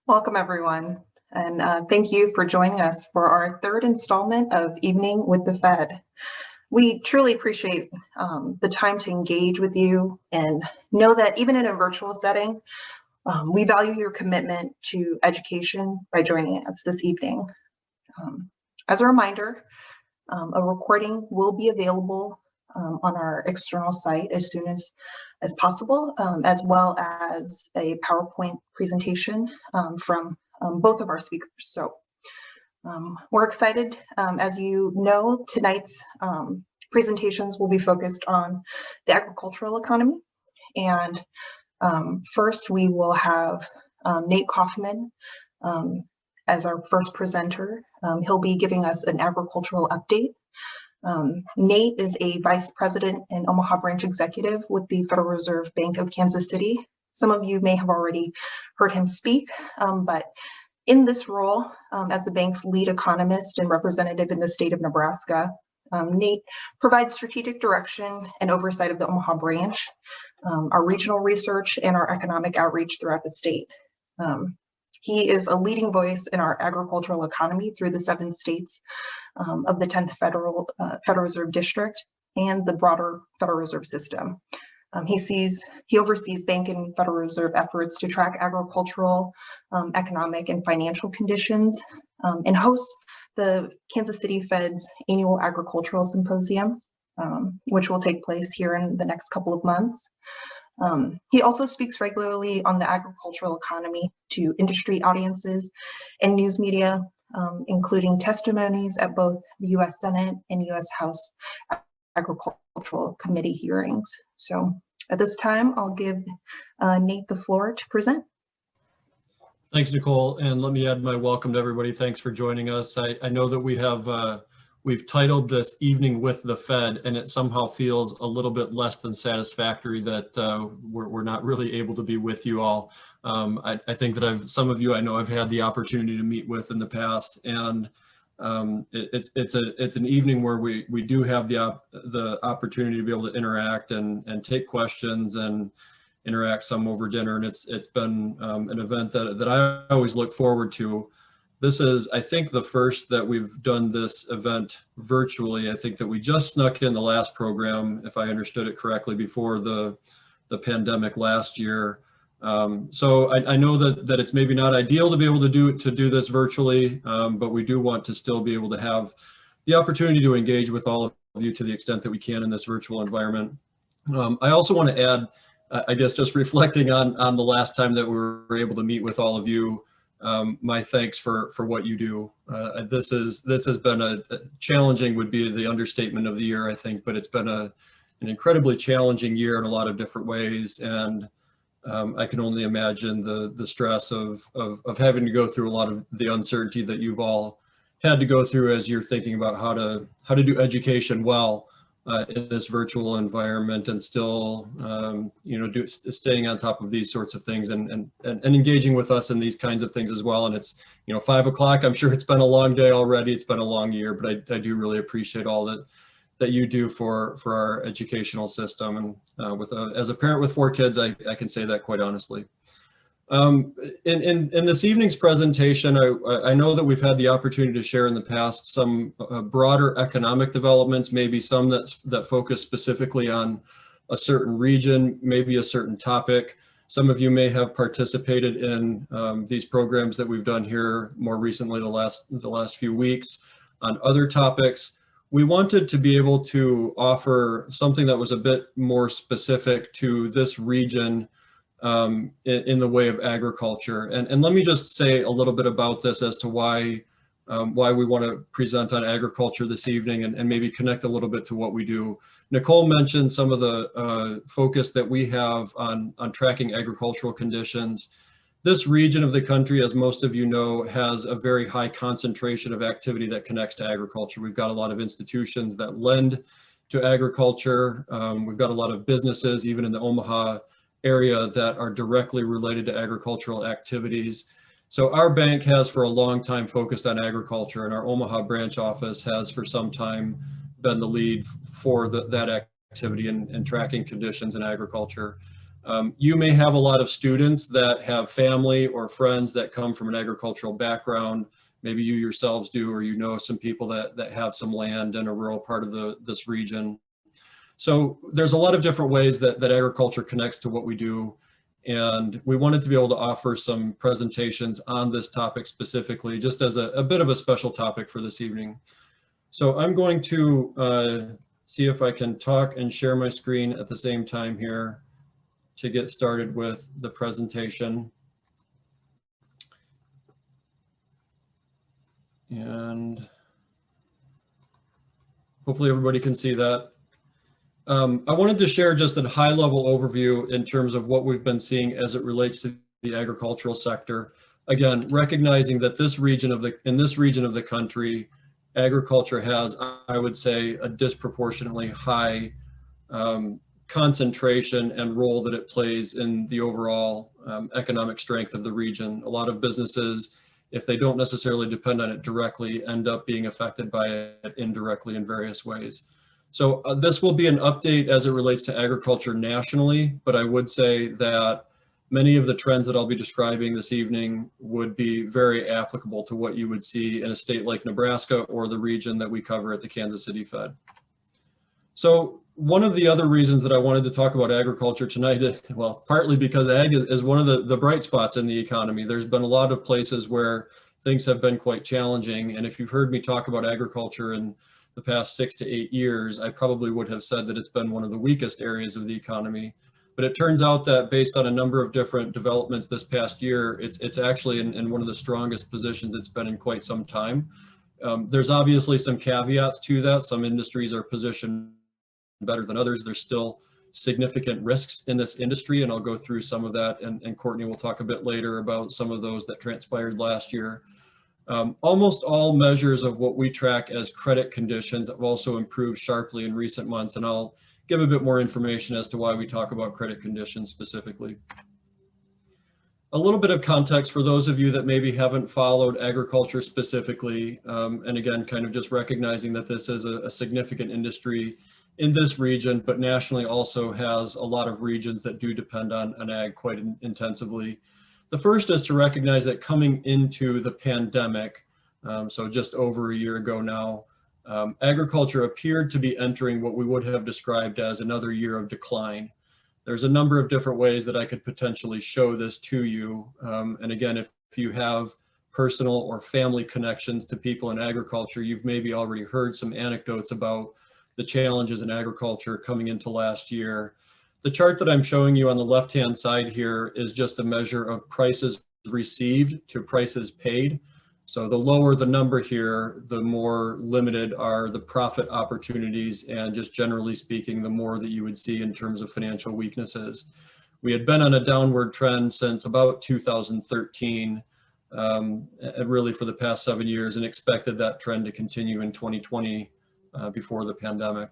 Welcome, everyone, and thank you for joining us for our third installment of Evening with the Fed. We truly appreciate the time to engage with you and know that even in a virtual setting, we value your commitment to education by joining us this evening. As a reminder, a recording will be available on our external site as soon as possible, as well as a PowerPoint presentation from both of our speakers. So we're excited. As you know, tonight's presentations will be focused on the agricultural economy. And first, we will have Nate Kaufman as our first presenter. He'll be giving us an agricultural update. Nate is a vice president and Omaha branch executive with the Federal Reserve Bank of Kansas City. Some of you may have already heard him speak, but in this role as the bank's lead economist and representative in the state of Nebraska, Nate provides strategic direction and oversight of the Omaha branch, our regional research, and our economic outreach throughout the state. He is a leading voice in our agricultural economy through the 7 states of the 10th Federal Reserve District and the broader Federal Reserve System. He oversees bank and Federal Reserve efforts to track agricultural, economic, and financial conditions, and hosts the Kansas City Fed's annual agricultural symposium, which will take place here in the next couple of months. He also speaks regularly on the agricultural economy to industry audiences and news media, including testimonies at both the U.S. Senate and U.S. House Agricultural Committee hearings. So at this time, I'll give Nate the floor to present. Thanks, Nicole, and let me add my welcome to everybody. Thanks for joining us. I know that we've titled this Evening with the Fed, and it somehow feels a little bit less than satisfactory that we're not really able to be with you all. I think that some of you I know I've had the opportunity to meet with in the past, and it's an evening where we do have the opportunity to be able to interact and take questions and interact some over dinner, and it's been an event that I always look forward to. This is, I think, the first that we've done this event virtually. I think that we just snuck in the last program, if I understood it correctly, before the pandemic last year. So I know that it's maybe not ideal to be able to do this virtually, but we do want to still be able to have the opportunity to engage with all of you to the extent that we can in this virtual environment. I also want to add, I guess, just reflecting on the last time that we were able to meet with all of you, my thanks for what you do. This has been a challenging, would be the understatement of the year, I think, but it's been an incredibly challenging year in a lot of different ways, and I can only imagine the stress of having to go through a lot of the uncertainty that you've all had to go through as you're thinking about how to do education well in this virtual environment, and still staying on top of these sorts of things and engaging with us in these kinds of things as well. And it's 5 o'clock. I'm sure it's been a long day already. It's been a long year, but I do really appreciate all that you do for our educational system. And as a parent with 4 kids, I can say that quite honestly. In this evening's presentation, I know that we've had the opportunity to share in the past some broader economic developments, maybe some that focus specifically on a certain region, maybe a certain topic. Some of you may have participated in these programs that we've done here more recently, the last few weeks, on other topics. We wanted to be able to offer something that was a bit more specific to this region in the way of agriculture. And let me just say a little bit about this as to why we want to present on agriculture this evening, and maybe connect a little bit to what we do. Nicole mentioned some of the focus that we have on tracking agricultural conditions. This region of the country, as most of you know, has a very high concentration of activity that connects to agriculture. We've got a lot of institutions that lend to agriculture. We've got a lot of businesses, even in the Omaha area, that are directly related to agricultural activities. So our bank has for a long time focused on agriculture, and our Omaha branch office has for some time been the lead for that activity and tracking conditions in agriculture. You may have a lot of students that have family or friends that come from an agricultural background. Maybe you yourselves do, or you know some people that have some land in a rural part of this region. So there's a lot of different ways that agriculture connects to what we do. And we wanted to be able to offer some presentations on this topic specifically, just as a bit of a special topic for this evening. So I'm going to see if I can talk and share my screen at the same time here to get started with the presentation. And hopefully everybody can see that. I wanted to share just a high-level overview in terms of what we've been seeing as it relates to the agricultural sector. Again, recognizing that in this region of the country, agriculture has, I would say, a disproportionately high concentration and role that it plays in the overall economic strength of the region. A lot of businesses, if they don't necessarily depend on it directly, end up being affected by it indirectly in various ways. So this will be an update as it relates to agriculture nationally, but I would say that many of the trends that I'll be describing this evening would be very applicable to what you would see in a state like Nebraska or the region that we cover at the Kansas City Fed. So one of the other reasons that I wanted to talk about agriculture tonight, well, partly because ag is one of the bright spots in the economy. There's been a lot of places where things have been quite challenging. And if you've heard me talk about agriculture in the past 6 to 8 years, I probably would have said that it's been one of the weakest areas of the economy. But it turns out that based on a number of different developments this past year, it's actually in one of the strongest positions it's been in quite some time. There's obviously some caveats to that. Some industries are positioned better than others. There's still significant risks in this industry, and I'll go through some of that, and Cortney will talk a bit later about some of those that transpired last year. Almost all measures of what we track as credit conditions have also improved sharply in recent months, and I'll give a bit more information as to why we talk about credit conditions specifically. A little bit of context for those of you that maybe haven't followed agriculture specifically, and again, kind of just recognizing that this is a significant industry in this region, but nationally also has a lot of regions that do depend on ag quite intensively. The first is to recognize that coming into the pandemic, so just over a year ago now, agriculture appeared to be entering what we would have described as another year of decline. There's a number of different ways that I could potentially show this to you. And again, if you have personal or family connections to people in agriculture, you've maybe already heard some anecdotes about the challenges in agriculture coming into last year. The chart that I'm showing you on the left-hand side here is just a measure of prices received to prices paid. So the lower the number here, the more limited are the profit opportunities, and just generally speaking, the more that you would see in terms of financial weaknesses. We had been on a downward trend since about 2013, really for the past 7 years, and expected that trend to continue in 2020 before the pandemic.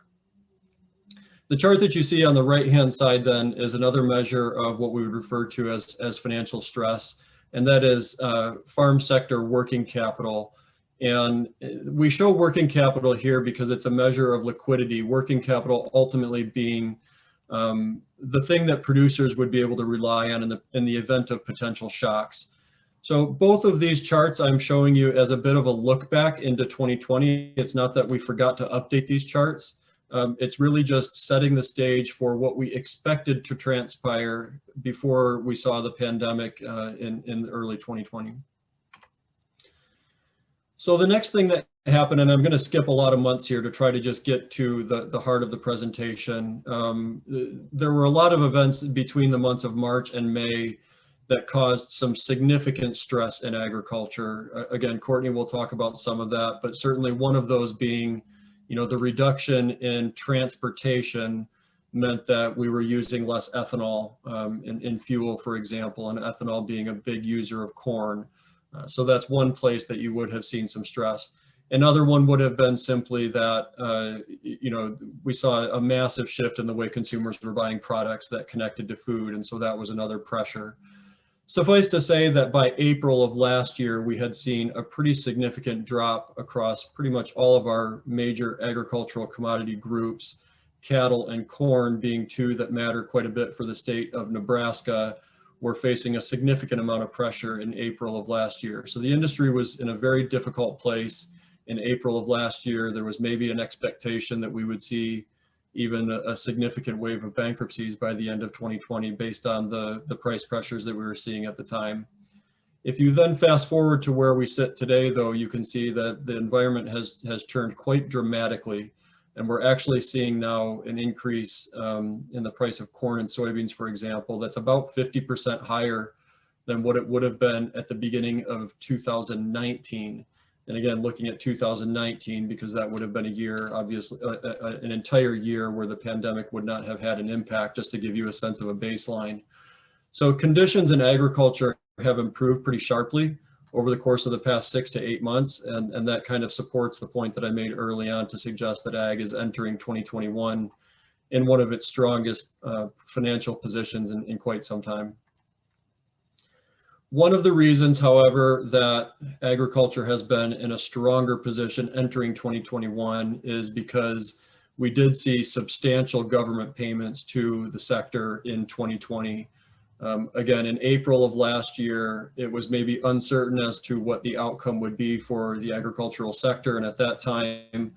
The chart that you see on the right-hand side then is another measure of what we would refer to as financial stress, and that is farm sector working capital. And we show working capital here because it's a measure of liquidity, working capital ultimately being the thing that producers would be able to rely on in the event of potential shocks. So both of these charts I'm showing you as a bit of a look back into 2020. It's not that we forgot to update these charts. It's really just setting the stage for what we expected to transpire before we saw the pandemic in early 2020. So the next thing that happened, and I'm going to skip a lot of months here to try to just get to the heart of the presentation. There were a lot of events between the months of March and May that caused some significant stress in agriculture. Again, Cortney will talk about some of that, but certainly one of those being, the reduction in transportation meant that we were using less ethanol in fuel, for example, and ethanol being a big user of corn. So that's one place that you would have seen some stress. Another one would have been simply that, we saw a massive shift in the way consumers were buying products that connected to food. And so that was another pressure. Suffice to say that by April of last year, we had seen a pretty significant drop across pretty much all of our major agricultural commodity groups. cattle, and corn being two that matter quite a bit for the state of Nebraska, were facing a significant amount of pressure in April of last year. So the industry was in a very difficult place in April of last year. There was maybe an expectation that we would see even a significant wave of bankruptcies by the end of 2020 based on the price pressures that we were seeing at the time. If you then fast forward to where we sit today, though, you can see that the environment has turned quite dramatically. And we're actually seeing now an increase in the price of corn and soybeans, for example, that's about 50% higher than what it would have been at the beginning of 2019. And again, looking at 2019, because that would have been a year, obviously, an entire year where the pandemic would not have had an impact, just to give you a sense of a baseline. So conditions in agriculture have improved pretty sharply over the course of the past 6 to 8 months. And that kind of supports the point that I made early on to suggest that ag is entering 2021 in one of its strongest financial positions in quite some time. One of the reasons, however, that agriculture has been in a stronger position entering 2021 is because we did see substantial government payments to the sector in 2020. Again, in April of last year, it was maybe uncertain as to what the outcome would be for the agricultural sector. And at that time,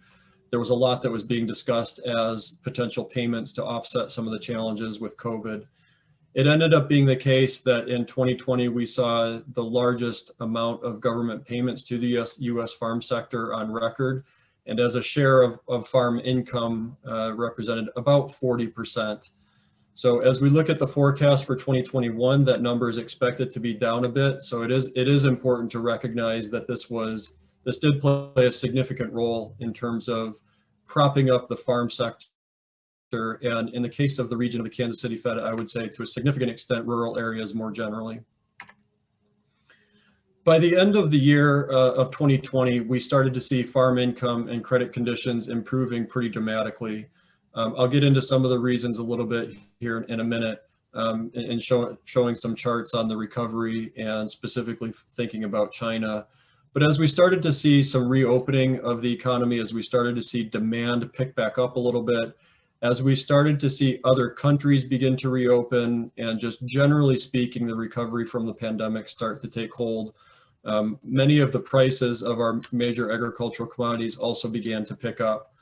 there was a lot that was being discussed as potential payments to offset some of the challenges with COVID. It ended up being the case that in 2020, we saw the largest amount of government payments to the US farm sector on record. And as a share of farm income represented about 40%. So as we look at the forecast for 2021, that number is expected to be down a bit. So it is important to recognize that this did play a significant role in terms of propping up the farm sector. And in the case of the region of the Kansas City Fed, I would say to a significant extent, rural areas more generally. By the end of the year of 2020, we started to see farm income and credit conditions improving pretty dramatically. I'll get into some of the reasons a little bit here in a minute, and showing some charts on the recovery and specifically thinking about China. But as we started to see some reopening of the economy, as we started to see demand pick back up a little bit, as we started to see other countries begin to reopen, and just generally speaking, the recovery from the pandemic start to take hold, many of the prices of our major agricultural commodities also began to pick up.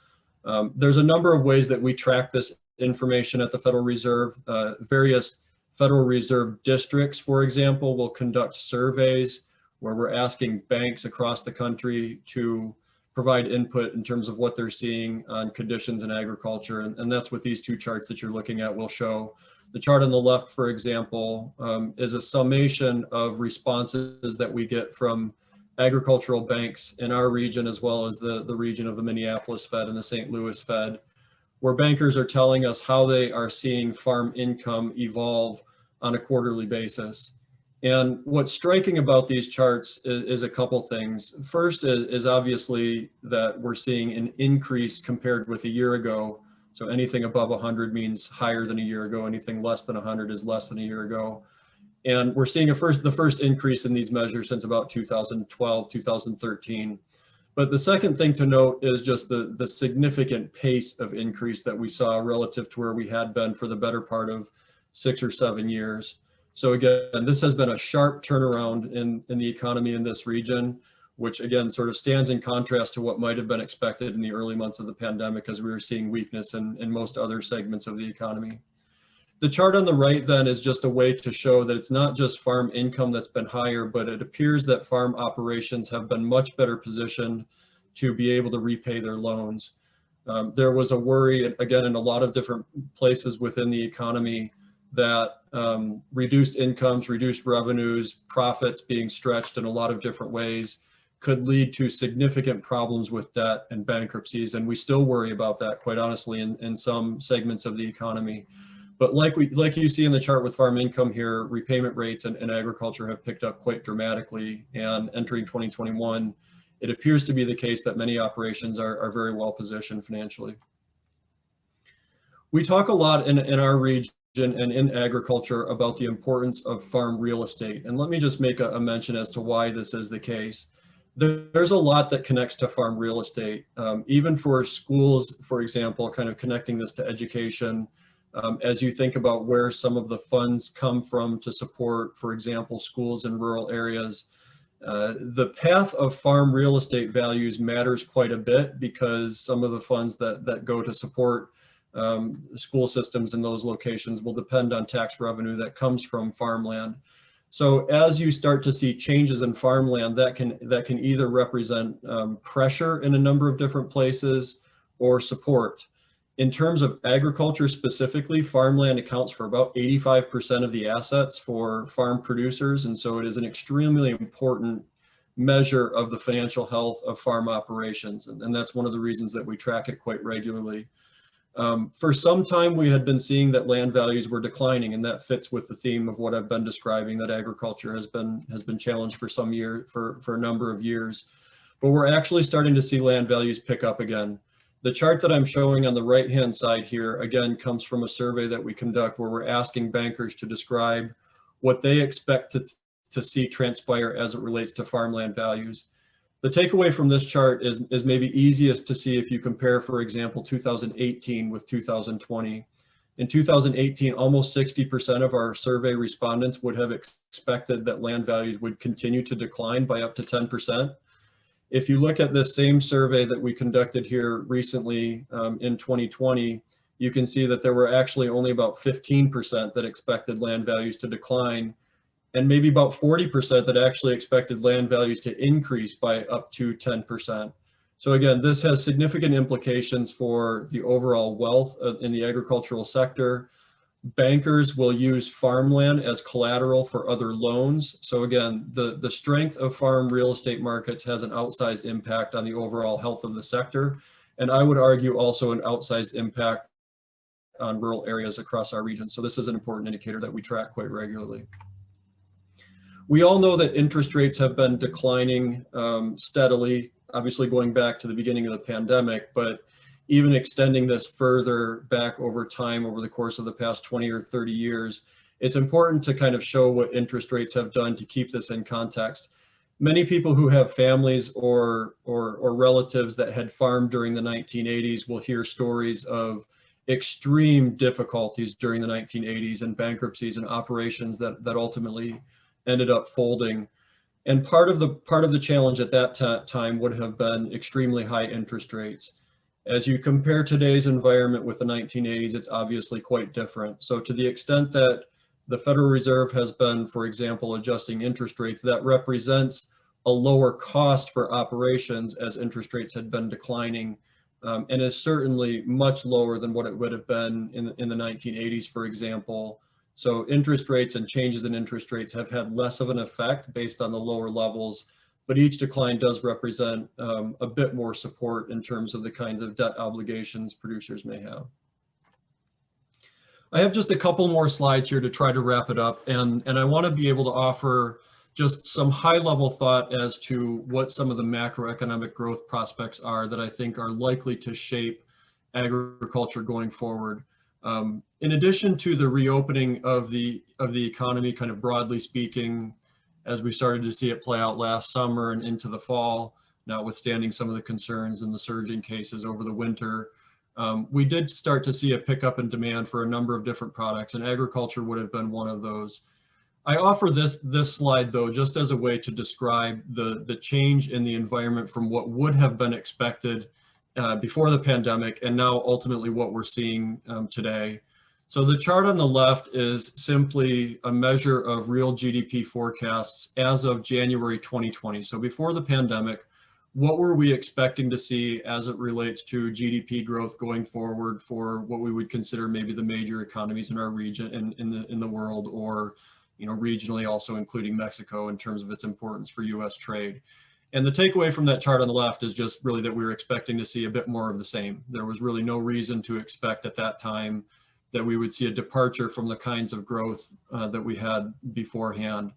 There's a number of ways that we track this information at the Federal Reserve. Various Federal Reserve districts, for example, will conduct surveys where we're asking banks across the country to provide input in terms of what they're seeing on conditions in agriculture. And that's what these two charts that you're looking at will show. The chart on the left, for example, is a summation of responses that we get from agricultural banks in our region, as well as the region of the Minneapolis Fed and the St. Louis Fed, where bankers are telling us how they are seeing farm income evolve on a quarterly basis. And what's striking about these charts is a couple things. First is obviously that we're seeing an increase compared with a year ago. So anything above 100 means higher than a year ago. Anything less than 100 is less than a year ago. And we're seeing the first increase in these measures since about 2012, 2013. But the second thing to note is just the significant pace of increase that we saw relative to where we had been for the better part of 6 or 7 years. So again, this has been a sharp turnaround in the economy in this region, which again sort of stands in contrast to what might have been expected in the early months of the pandemic, as we were seeing weakness in most other segments of the economy. The chart on the right then is just a way to show that it's not just farm income that's been higher, but it appears that farm operations have been much better positioned to be able to repay their loans. There was a worry, again, in a lot of different places within the economy that reduced incomes, reduced revenues, profits being stretched in a lot of different ways could lead to significant problems with debt and bankruptcies. And we still worry about that, quite honestly, in some segments of the economy. But like you see in the chart with farm income here, repayment rates in agriculture have picked up quite dramatically. And entering 2021, it appears to be the case that many operations are very well positioned financially. We talk a lot in our region and in agriculture about the importance of farm real estate. And let me just make a mention as to why this is the case. there's a lot that connects to farm real estate. Even for schools, for example, kind of connecting this to education, as you think about where some of the funds come from to support, for example, schools in rural areas, the path of farm real estate values matters quite a bit, because some of the funds that go to support school systems in those locations will depend on tax revenue that comes from farmland. So as you start to see changes in farmland, that can either represent pressure in a number of different places or support. In terms of agriculture specifically, farmland accounts for about 85% of the assets for farm producers, and so it is an extremely important measure of the financial health of farm operations, and that's one of the reasons that we track it quite regularly. For some time, we had been seeing that land values were declining, and that fits with the theme of what I've been describing, that agriculture has been challenged for for a number of years. But we're actually starting to see land values pick up again. The chart that I'm showing on the right-hand side here, again, comes from a survey that we conduct where we're asking bankers to describe what they expect to see transpire as it relates to farmland values. The takeaway from this chart is maybe easiest to see if you compare, for example, 2018 with 2020. In 2018, almost 60% of our survey respondents would have expected that land values would continue to decline by up to 10%. If you look at this same survey that we conducted here recently in 2020, you can see that there were actually only about 15% that expected land values to decline, and maybe about 40% that actually expected land values to increase by up to 10%. So again, this has significant implications for the overall wealth in the agricultural sector. Bankers will use farmland as collateral for other loans. So again, the strength of farm real estate markets has an outsized impact on the overall health of the sector. And I would argue also an outsized impact on rural areas across our region. So this is an important indicator that we track quite regularly. We all know that interest rates have been declining steadily, obviously going back to the beginning of the pandemic, but even extending this further back over time, over the course of the past 20 or 30 years, it's important to kind of show what interest rates have done to keep this in context. Many people who have families or relatives that had farmed during the 1980s will hear stories of extreme difficulties during the 1980s and bankruptcies and operations that ultimately ended up folding. And part of the challenge at that time would have been extremely high interest rates. As you compare today's environment with the 1980s, it's obviously quite different. So to the extent that the Federal Reserve has been, for example, adjusting interest rates, that represents a lower cost for operations as interest rates had been declining, and is certainly much lower than what it would have been in the 1980s, for example. So interest rates and changes in interest rates have had less of an effect based on the lower levels, but each decline does represent a bit more support in terms of the kinds of debt obligations producers may have. I have just a couple more slides here to try to wrap it up, and I want to be able to offer just some high-level thought as to what some of the macroeconomic growth prospects are that I think are likely to shape agriculture going forward. In addition to the reopening of the economy, kind of broadly speaking, as we started to see it play out last summer and into the fall, notwithstanding some of the concerns and the surging cases over the winter, we did start to see a pickup in demand for a number of different products, and agriculture would have been one of those. I offer this slide, though, just as a way to describe the change in the environment from what would have been expected before the pandemic and now ultimately what we're seeing today. So the chart on the left is simply a measure of real GDP forecasts as of January 2020. So before the pandemic, what were we expecting to see as it relates to GDP growth going forward for what we would consider maybe the major economies in our region and in the world, or regionally also including Mexico in terms of its importance for US trade. And the takeaway from that chart on the left is just really that we were expecting to see a bit more of the same. There was really no reason to expect at that time that we would see a departure from the kinds of growth that we had beforehand.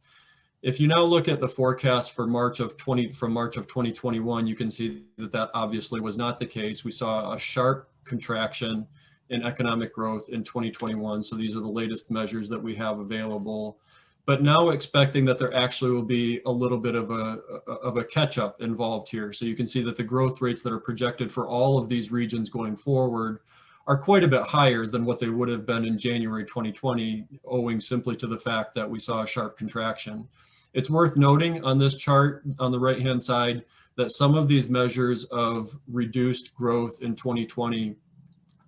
If you now look at the forecast for March of 2021, you can see that obviously was not the case. We saw a sharp contraction in economic growth in 2021. So these are the latest measures that we have available. but now expecting that there actually will be a little bit of a catch-up involved here. So you can see that the growth rates that are projected for all of these regions going forward are quite a bit higher than what they would have been in January 2020, owing simply to the fact that we saw a sharp contraction. It's worth noting on this chart on the right-hand side that some of these measures of reduced growth in 2020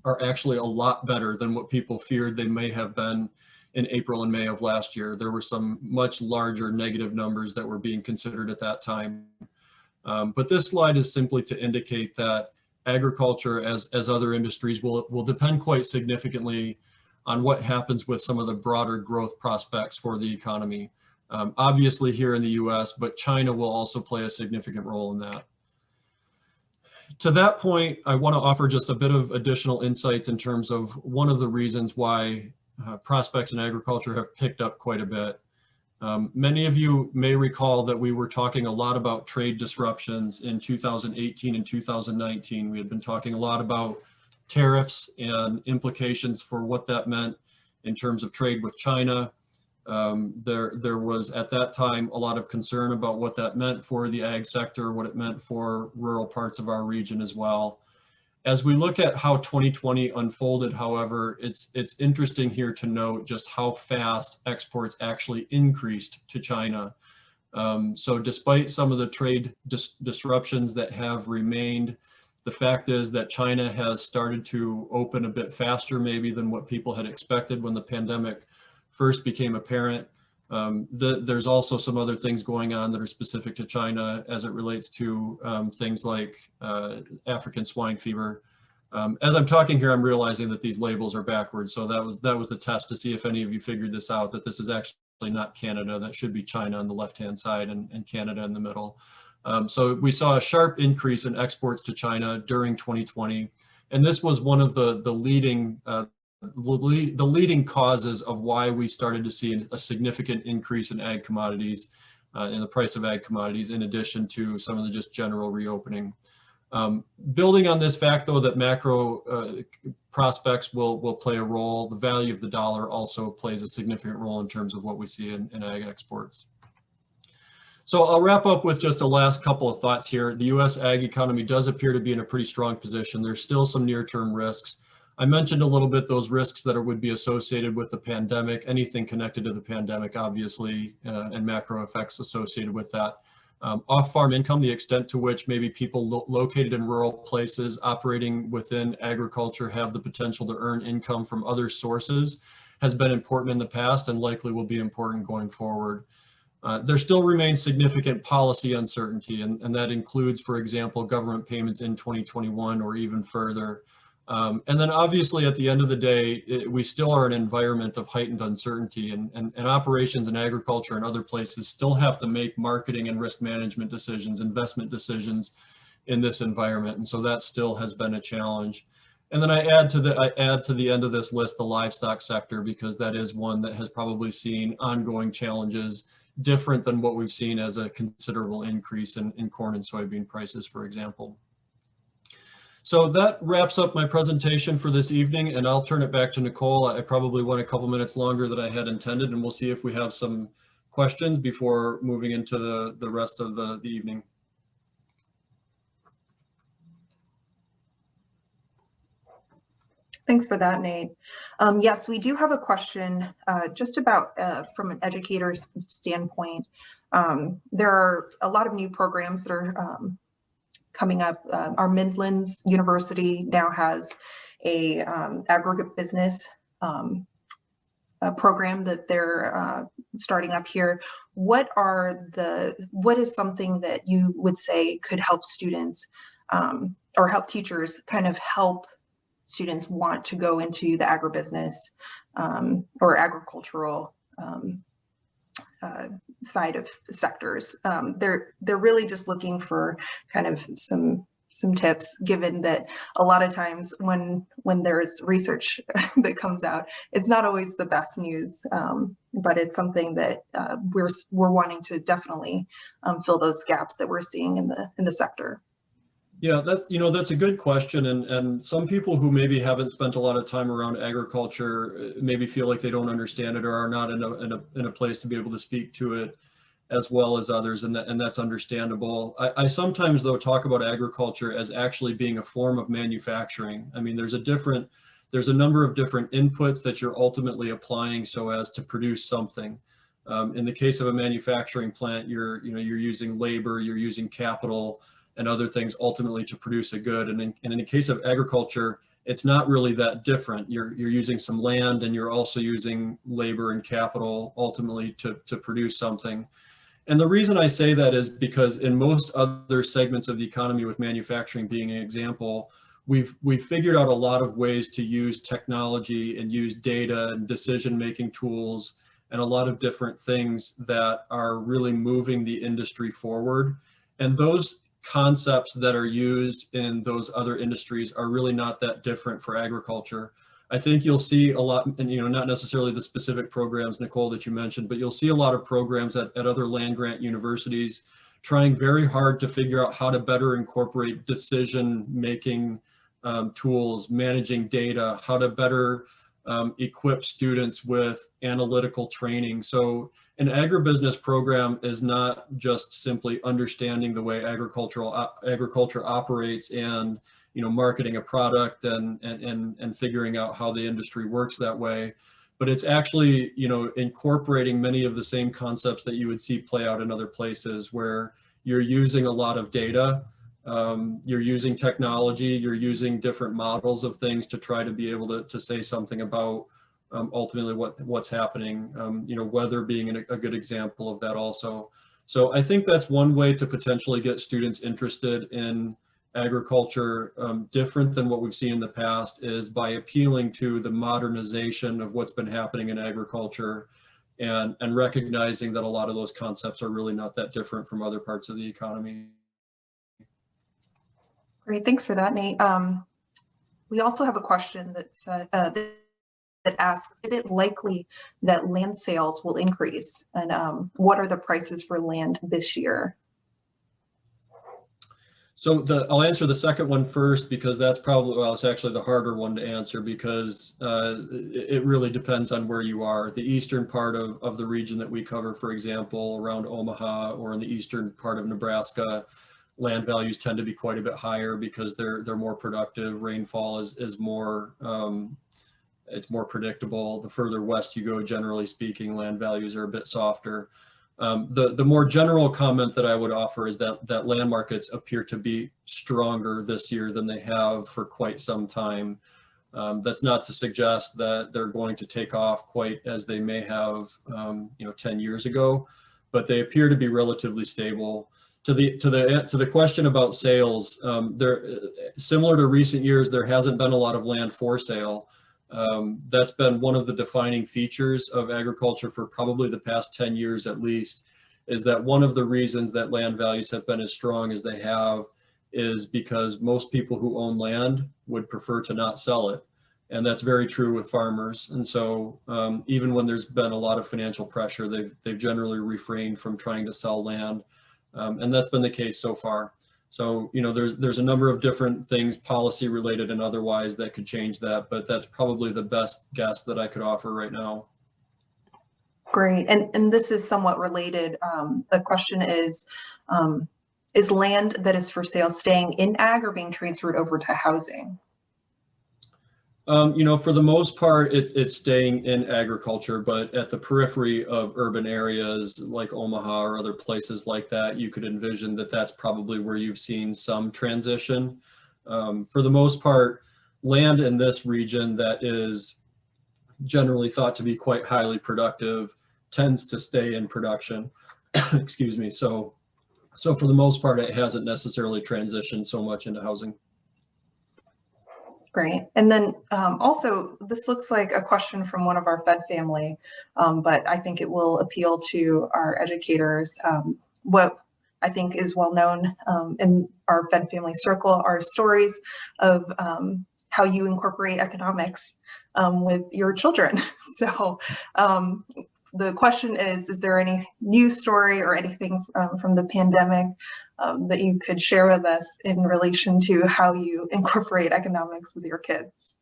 are actually a lot better than what people feared they may have been in April and May of last year. There were some much larger negative numbers that were being considered at that time. But this slide is simply to indicate that agriculture, as other industries, will depend quite significantly on what happens with some of the broader growth prospects for the economy. Obviously here in the US, but China will also play a significant role in that. To that point, I want to offer just a bit of additional insights in terms of one of the reasons why prospects in agriculture have picked up quite a bit. Many of you may recall that we were talking a lot about trade disruptions in 2018 and 2019. We had been talking a lot about tariffs and implications for what that meant in terms of trade with China. There was at that time a lot of concern about what that meant for the ag sector, what it meant for rural parts of our region as well. As we look at how 2020 unfolded, however, it's interesting here to note just how fast exports actually increased to China. So despite some of the trade disruptions that have remained, the fact is that China has started to open a bit faster maybe than what people had expected when the pandemic first became apparent. There's also some other things going on that are specific to China as it relates to things like African swine fever. As I'm talking here, I'm realizing that these labels are backwards. So that was the test to see if any of you figured this out, that this is actually not Canada. That should be China on the left-hand side and Canada in the middle. So we saw a sharp increase in exports to China during 2020. And this was one of the leading causes of why we started to see a significant increase in ag commodities, in the price of ag commodities, in addition to some of the just general reopening. Building on this fact, though, that macro prospects will play a role, the value of the dollar also plays a significant role in terms of what we see in ag exports. So I'll wrap up with just a last couple of thoughts here. The US ag economy does appear to be in a pretty strong position. There's still some near-term risks. I mentioned a little bit those risks that would be associated with the pandemic, anything connected to the pandemic, obviously, and macro effects associated with that. Off-farm income, the extent to which maybe people located in rural places operating within agriculture have the potential to earn income from other sources, has been important in the past and likely will be important going forward. There still remains significant policy uncertainty, and that includes, for example, government payments in 2021 or even further. And then obviously at the end of the day, we still are in an environment of heightened uncertainty, and operations in agriculture and other places still have to make marketing and risk management decisions, investment decisions in this environment. And so that still has been a challenge. And then I add to the end of this list the livestock sector, because that is one that has probably seen ongoing challenges different than what we've seen as a considerable increase in corn and soybean prices, for example. So that wraps up my presentation for this evening, and I'll turn it back to Nicole. I probably went a couple minutes longer than I had intended, and we'll see if we have some questions before moving into the rest of the evening. Thanks for that, Nate. Yes, we do have a question just about from an educator's standpoint. There are a lot of new programs that are coming up. Our Midlands University now has a agribusiness program that they're starting up here. What is something that you would say could help students or help teachers kind of help students want to go into the agribusiness or agricultural side of sectors? They're really just looking for kind of some tips, given that a lot of times when there's research that comes out, it's not always the best news, but it's something that we're wanting to definitely fill those gaps that we're seeing in the sector. Yeah, that's a good question, and some people who maybe haven't spent a lot of time around agriculture maybe feel like they don't understand it or are not in a place to be able to speak to it as well as others, and that's understandable. I sometimes though talk about agriculture as actually being a form of manufacturing. I mean, there's a number of different inputs that you're ultimately applying so as to produce something. In the case of a manufacturing plant, you're using labor, you're using capital and other things ultimately to produce a good. And in the case of agriculture, it's not really that different. You're using some land and you're also using labor and capital ultimately to produce something. And the reason I say that is because in most other segments of the economy, with manufacturing being an example, we've figured out a lot of ways to use technology and use data and decision-making tools and a lot of different things that are really moving the industry forward. And those concepts that are used in those other industries are really not that different for agriculture. I think you'll see a lot, and not necessarily the specific programs, Nicole, that you mentioned, but you'll see a lot of programs at other land grant universities trying very hard to figure out how to better incorporate decision-making tools, managing data, how to better equip students with analytical training. So an agribusiness program is not just simply understanding the way agriculture operates and marketing a product and figuring out how the industry works that way, but it's actually incorporating many of the same concepts that you would see play out in other places where you're using a lot of data. You're using technology, you're using different models of things to try to be able to say something about ultimately what's happening, weather being a good example of that also. So I think that's one way to potentially get students interested in agriculture, different than what we've seen in the past, is by appealing to the modernization of what's been happening in agriculture and recognizing that a lot of those concepts are really not that different from other parts of the economy. Great, thanks for that, Nate. We also have a question that asks, is it likely that land sales will increase? And what are the prices for land this year? So I'll answer the second one first, because that's probably, well, it's actually the harder one to answer, because it really depends on where you are. The eastern part of the region that we cover, for example, around Omaha or in the eastern part of Nebraska, land values tend to be quite a bit higher because they're more productive. Rainfall is more, it's more predictable. The further west you go, generally speaking, land values are a bit softer. The more general comment that I would offer is that land markets appear to be stronger this year than they have for quite some time. That's not to suggest that they're going to take off quite as they may have 10 years ago, but they appear to be relatively stable. To the question about sales, similar to recent years, there hasn't been a lot of land for sale. That's been one of the defining features of agriculture for probably the past 10 years at least, is that one of the reasons that land values have been as strong as they have is because most people who own land would prefer to not sell it. And that's very true with farmers. And so even when there's been a lot of financial pressure, they've generally refrained from trying to sell land. And that's been the case so far. So, there's a number of different things, policy related and otherwise, that could change that, but that's probably the best guess that I could offer right now. Great, and this is somewhat related. The question is land that is for sale staying in ag or being transferred over to housing? For the most part, it's staying in agriculture, but at the periphery of urban areas like Omaha or other places like that, you could envision that that's probably where you've seen some transition. For the most part, land in this region that is generally thought to be quite highly productive tends to stay in production. Excuse me. So for the most part, it hasn't necessarily transitioned so much into housing. Great. And then also, this looks like a question from one of our Fed family, but I think it will appeal to our educators. What I think is well known in our Fed family circle are stories of how you incorporate economics with your children. So the question is there any news story or anything from the pandemic that you could share with us in relation to how you incorporate economics with your kids?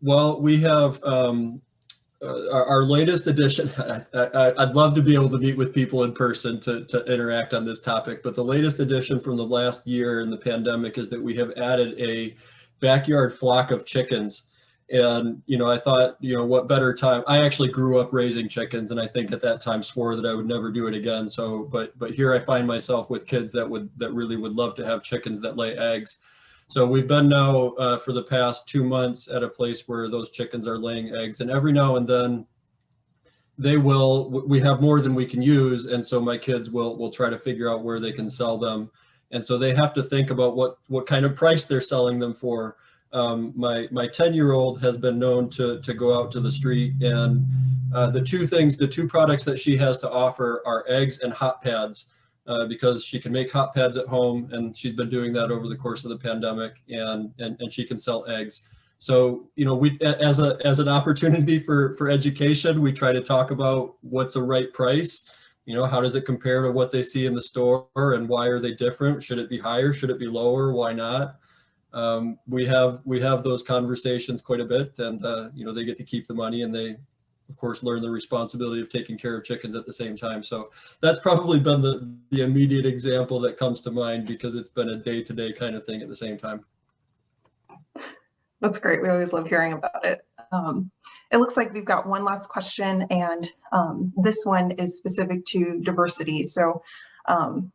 Well, we have our latest edition. I'd love to be able to meet with people in person to interact on this topic, but the latest edition from the last year in the pandemic is that we have added a backyard flock of chickens. And, I thought, what better time? I actually grew up raising chickens, and I think at that time swore that I would never do it again. So, but here I find myself with kids that really would love to have chickens that lay eggs. So we've been now for the past 2 months at a place where those chickens are laying eggs, and every now and then we have more than we can use. And so my kids will try to figure out where they can sell them. And so they have to think about what kind of price they're selling them for. My 10-year-old has been known to go out to the street, and the two products that she has to offer are eggs and hot pads. Because she can make hot pads at home, and she's been doing that over the course of the pandemic, and she can sell eggs. So, we as an opportunity for education, we try to talk about what's a right price. How does it compare to what they see in the store, and why are they different? Should it be higher? Should it be lower? Why not? We have those conversations quite a bit, and they get to keep the money, and they, of course, learn the responsibility of taking care of chickens at the same time. So that's probably been the immediate example that comes to mind, because it's been a day-to-day kind of thing at the same time. That's great. We always love hearing about it. It looks like we've got one last question, and this one is specific to diversity. So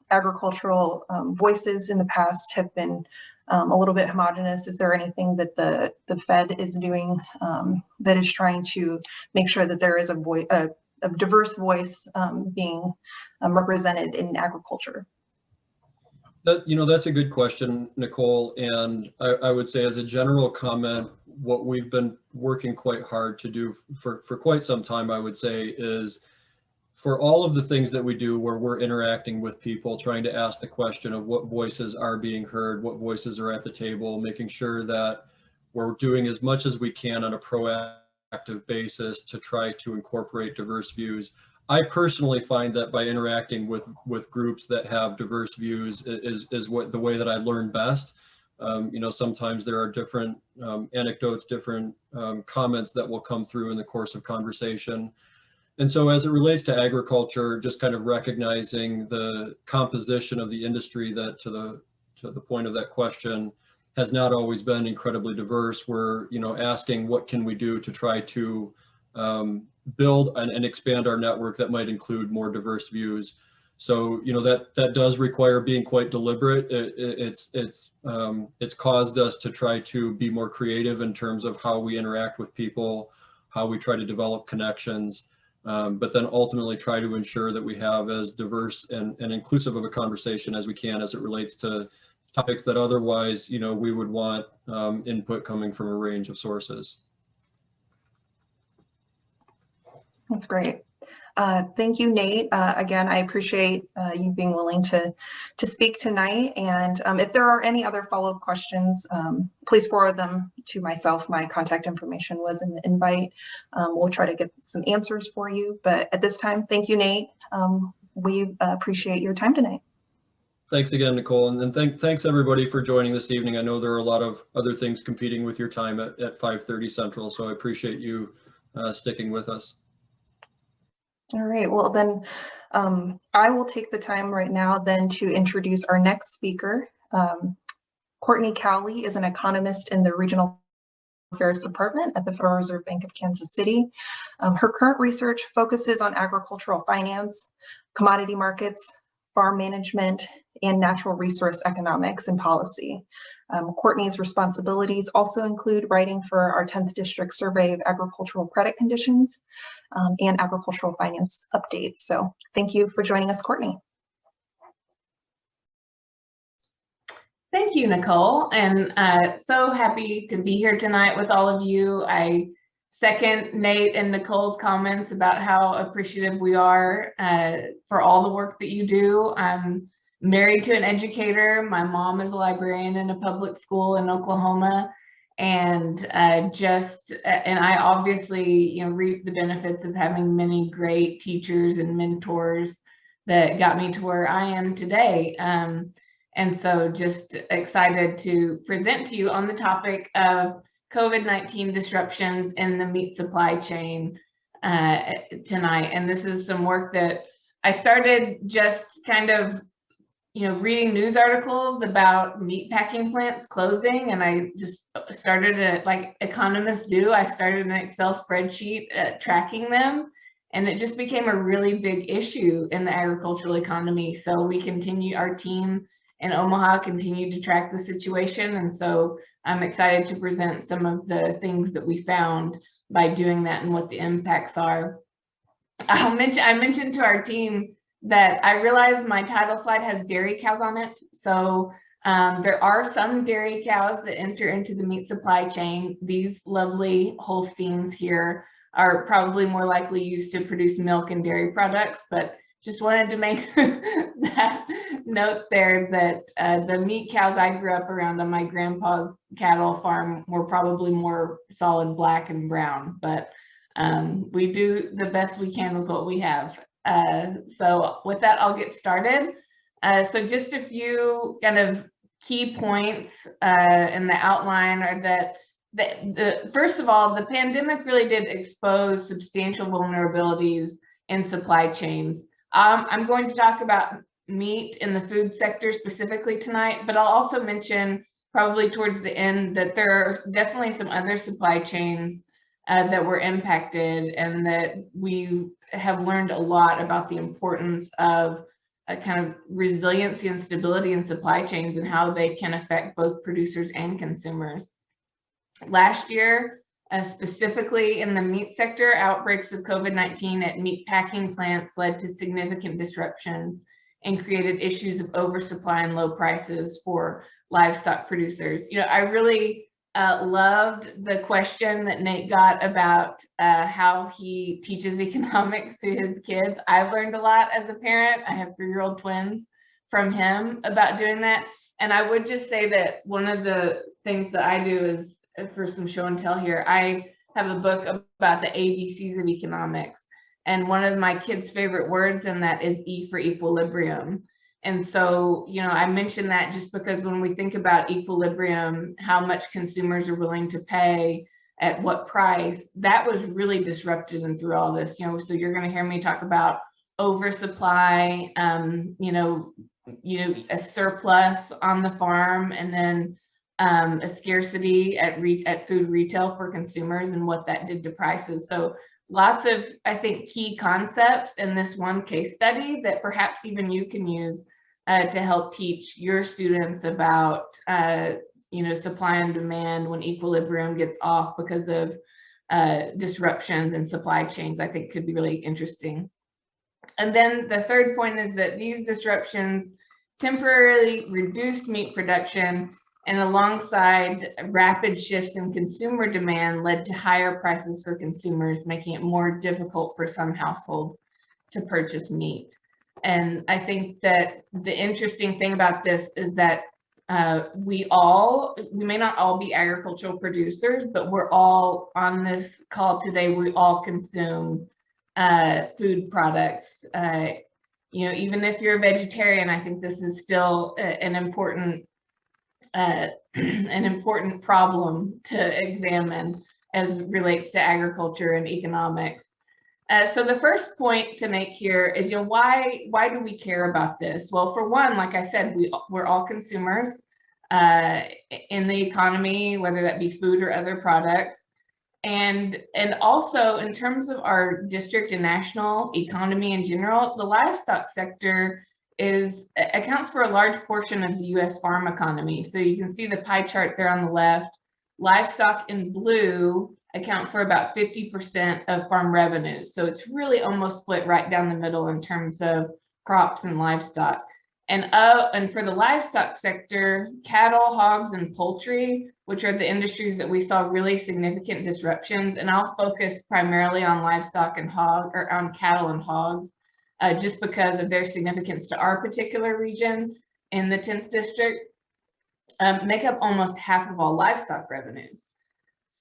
agricultural voices in the past have been a little bit homogenous. Is there anything that the Fed is doing that is trying to make sure that there is a diverse voice being represented in agriculture? That's a good question, Nicole. And I would say, as a general comment, what we've been working quite hard to do for quite some time, I would say, is for all of the things that we do where we're interacting with people, trying to ask the question of what voices are being heard, what voices are at the table, making sure that we're doing as much as we can on a proactive basis to try to incorporate diverse views. I personally find that by interacting with groups that have diverse views is what the way that I learn best. Sometimes there are different anecdotes, different comments that will come through in the course of conversation. And so as it relates to agriculture, just kind of recognizing the composition of the industry that to the point of that question has not always been incredibly diverse. We're, asking what can we do to try to build and expand our network that might include more diverse views. So, that does require being quite deliberate. It's caused us to try to be more creative in terms of how we interact with people, how we try to develop connections. But then ultimately try to ensure that we have as diverse and inclusive of a conversation as we can as it relates to topics that otherwise, we would want input coming from a range of sources. That's great. Thank you, Nate. Again, I appreciate you being willing to speak tonight. And if there are any other follow-up questions, please forward them to myself. My contact information was in the invite. We'll try to get some answers for you. But at this time, thank you, Nate. We appreciate your time tonight. Thanks again, Nicole. And thanks everybody for joining this evening. I know there are a lot of other things competing with your time at 5:30 Central, so I appreciate you sticking with us. All right, well then, I will take the time right now then to introduce our next speaker. Cortney Cowley is an economist in the Regional Affairs Department at the Federal Reserve Bank of Kansas City. Her current research focuses on agricultural finance, commodity markets, farm management, and natural resource economics and policy. Cortney's responsibilities also include writing for our 10th District Survey of Agricultural Credit Conditions and agricultural finance updates. So thank you for joining us, Cortney. Thank you, Nicole, and so happy to be here tonight with all of you. I second Nate and Nicole's comments about how appreciative we are for all the work that you do. I'm married to an educator. My mom is a librarian in a public school in Oklahoma, And I obviously, reap the benefits of having many great teachers and mentors that got me to where I am today. And so just excited to present to you on the topic of COVID-19 disruptions in the meat supply chain tonight. And this is some work that I started just kind of, reading news articles about meat packing plants closing. And I just started it like economists do. I started an Excel spreadsheet tracking them. And it just became a really big issue in the agricultural economy. So our team in Omaha continued to track the situation. And so I'm excited to present some of the things that we found by doing that and what the impacts are. I mentioned to our team that I realized my title slide has dairy cows on it. So there are some dairy cows that enter into the meat supply chain. These lovely Holsteins here are probably more likely used to produce milk and dairy products, but just wanted to make that note there that the meat cows I grew up around on my grandpa's cattle farm were probably more solid black and brown, but we do the best we can with what we have. So with that, I'll get started. So just a few kind of key points in the outline are that first of all, the pandemic really did expose substantial vulnerabilities in supply chains. I'm going to talk about meat in the food sector specifically tonight, but I'll also mention probably towards the end that there are definitely some other supply chains that were impacted, and that we have learned a lot about the importance of a kind of resiliency and stability in supply chains and how they can affect both producers and consumers. Last year, specifically in the meat sector, outbreaks of COVID-19 at meat packing plants led to significant disruptions and created issues of oversupply and low prices for livestock producers. I really loved the question that Nate got about how he teaches economics to his kids. I've learned a lot as a parent. I have 3-year-old twins from him about doing that. And I would just say that one of the things that I do is, for some show and tell here, I have a book about the ABCs of economics. And one of my kids' favorite words in that is E for equilibrium. And so, I mentioned that just because when we think about equilibrium, how much consumers are willing to pay at what price, that was really disrupted and through all this, so you're going to hear me talk about oversupply, a surplus on the farm, and then a scarcity at food retail for consumers and what that did to prices. So lots of, I think, key concepts in this one case study that perhaps even you can use to help teach your students about, supply and demand when equilibrium gets off because of disruptions in supply chains. I think could be really interesting. And then the third point is that these disruptions temporarily reduced meat production, and alongside rapid shifts in consumer demand led to higher prices for consumers, making it more difficult for some households to purchase meat. And I think that the interesting thing about this is that we may not all be agricultural producers, but we're all on this call today, we all consume food products. Even if you're a vegetarian, I think this is still an important problem to examine as it relates to agriculture and economics. So the first point to make here is, why do we care about this? Well, for one, like I said, we're all consumers in the economy, whether that be food or other products. And also in terms of our district and national economy in general, the livestock sector accounts for a large portion of the US farm economy. So you can see the pie chart there on the left. Livestock in blue account for about 50% of farm revenue. So it's really almost split right down the middle in terms of crops and livestock. And for the livestock sector, cattle, hogs, and poultry, which are the industries that we saw really significant disruptions. And I'll focus primarily on livestock and on cattle and hogs, just because of their significance to our particular region in the 10th district. make up almost half of all livestock revenues.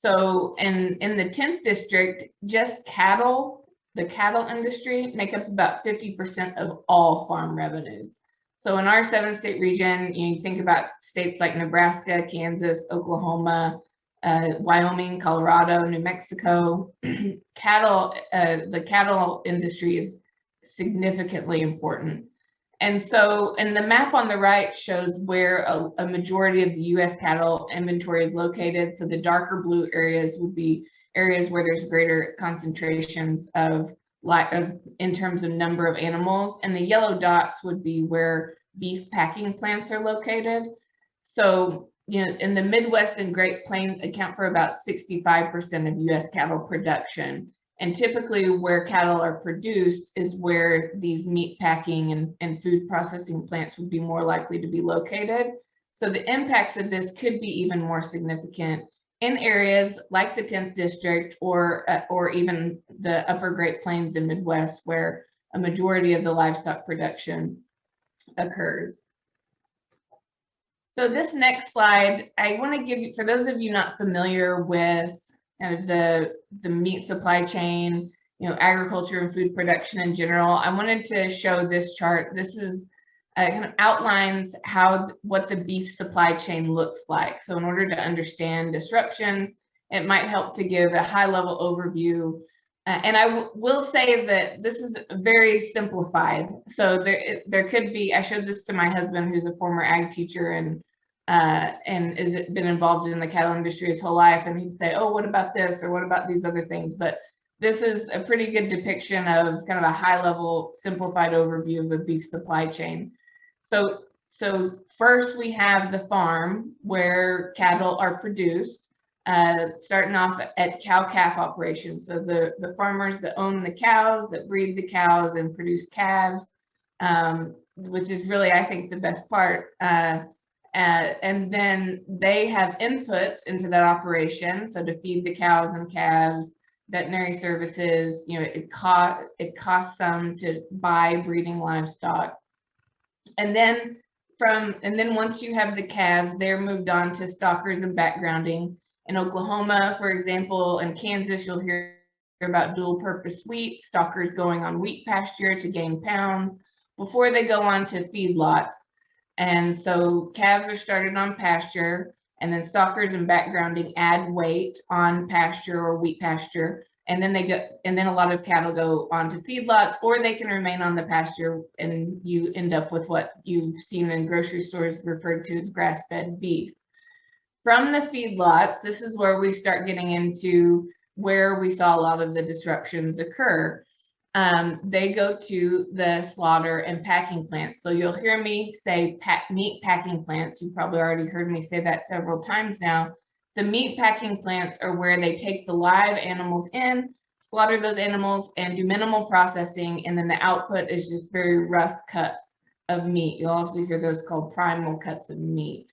So in the 10th district, just cattle, the cattle industry make up about 50% of all farm revenues. So in our 7-state region, you think about states like Nebraska, Kansas, Oklahoma, Wyoming, Colorado, New Mexico. The cattle industry is significantly important. And so, and the map on the right shows where a majority of the U.S. cattle inventory is located. So the darker blue areas would be areas where there's greater concentrations of in terms of number of animals, and the yellow dots would be where beef packing plants are located. So, you know, in the Midwest and Great Plains account for about 65% of U.S. cattle production. And typically where cattle are produced is where these meat packing and food processing plants would be more likely to be located. So the impacts of this could be even more significant in areas like the 10th district or even the upper Great Plains and Midwest, where a majority of the livestock production occurs. So this next slide, I want to give you, for those of you not familiar with kind of the meat supply chain, you know, agriculture and food production in general, I wanted to show this chart. This is kind of outlines what the beef supply chain looks like. So in order to understand disruptions, it might help to give a high-level overview. And I will say that this is very simplified. So there could be, I showed this to my husband, who's a former ag teacher and has been involved in the cattle industry his whole life, and he'd say, oh, what about this, or what about these other things? But this is a pretty good depiction of kind of a high-level simplified overview of the beef supply chain. So first we have the farm where cattle are produced, starting off at cow-calf operations. So the farmers that own the cows, that breed the cows and produce calves, which is really, I think, the best part. And then they have inputs into that operation. So to feed the cows and calves, veterinary services, you know, it costs some to buy breeding livestock. And then once you have the calves, they're moved on to stockers and backgrounding. In Oklahoma, for example, and Kansas, you'll hear about dual purpose wheat, stockers going on wheat pasture to gain pounds before they go on to feedlots. And so calves are started on pasture, and then stockers and backgrounding add weight on pasture or wheat pasture. And then a lot of cattle go on to feedlots, or they can remain on the pasture, and you end up with what you've seen in grocery stores referred to as grass-fed beef. From the feedlots, this is where we start getting into where we saw a lot of the disruptions occur. They go to the slaughter and packing plants. So you'll hear me say meat packing plants. You've probably already heard me say that several times now. The meat packing plants are where they take the live animals in, slaughter those animals, and do minimal processing, and then the output is just very rough cuts of meat. You'll also hear those called primal cuts of meat.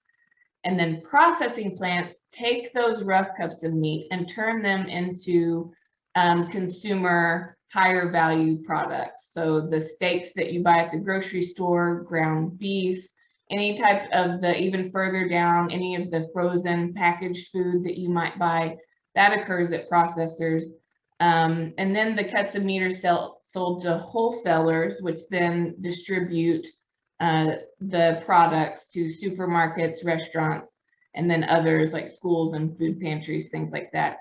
And then processing plants take those rough cuts of meat and turn them into consumer higher value products. So the steaks that you buy at the grocery store, ground beef, any type of even further down, any of the frozen packaged food that you might buy, that occurs at processors. And then the cuts of meat are sold to wholesalers, which then distribute the products to supermarkets, restaurants, and then others like schools and food pantries, things like that.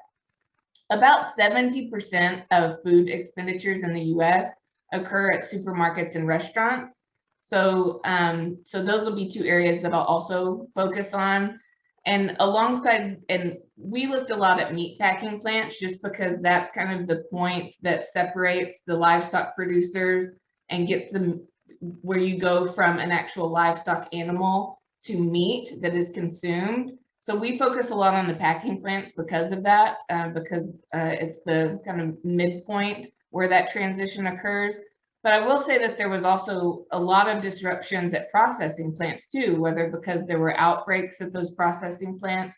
About 70% of food expenditures in the US occur at supermarkets and restaurants. So those will be two areas that I'll also focus on. And alongside, and we looked a lot at meat packing plants just because that's kind of the point that separates the livestock producers and gets them where you go from an actual livestock animal to meat that is consumed. So we focus a lot on the packing plants because of that, because it's the kind of midpoint where that transition occurs. But I will say that there was also a lot of disruptions at processing plants too, whether because there were outbreaks at those processing plants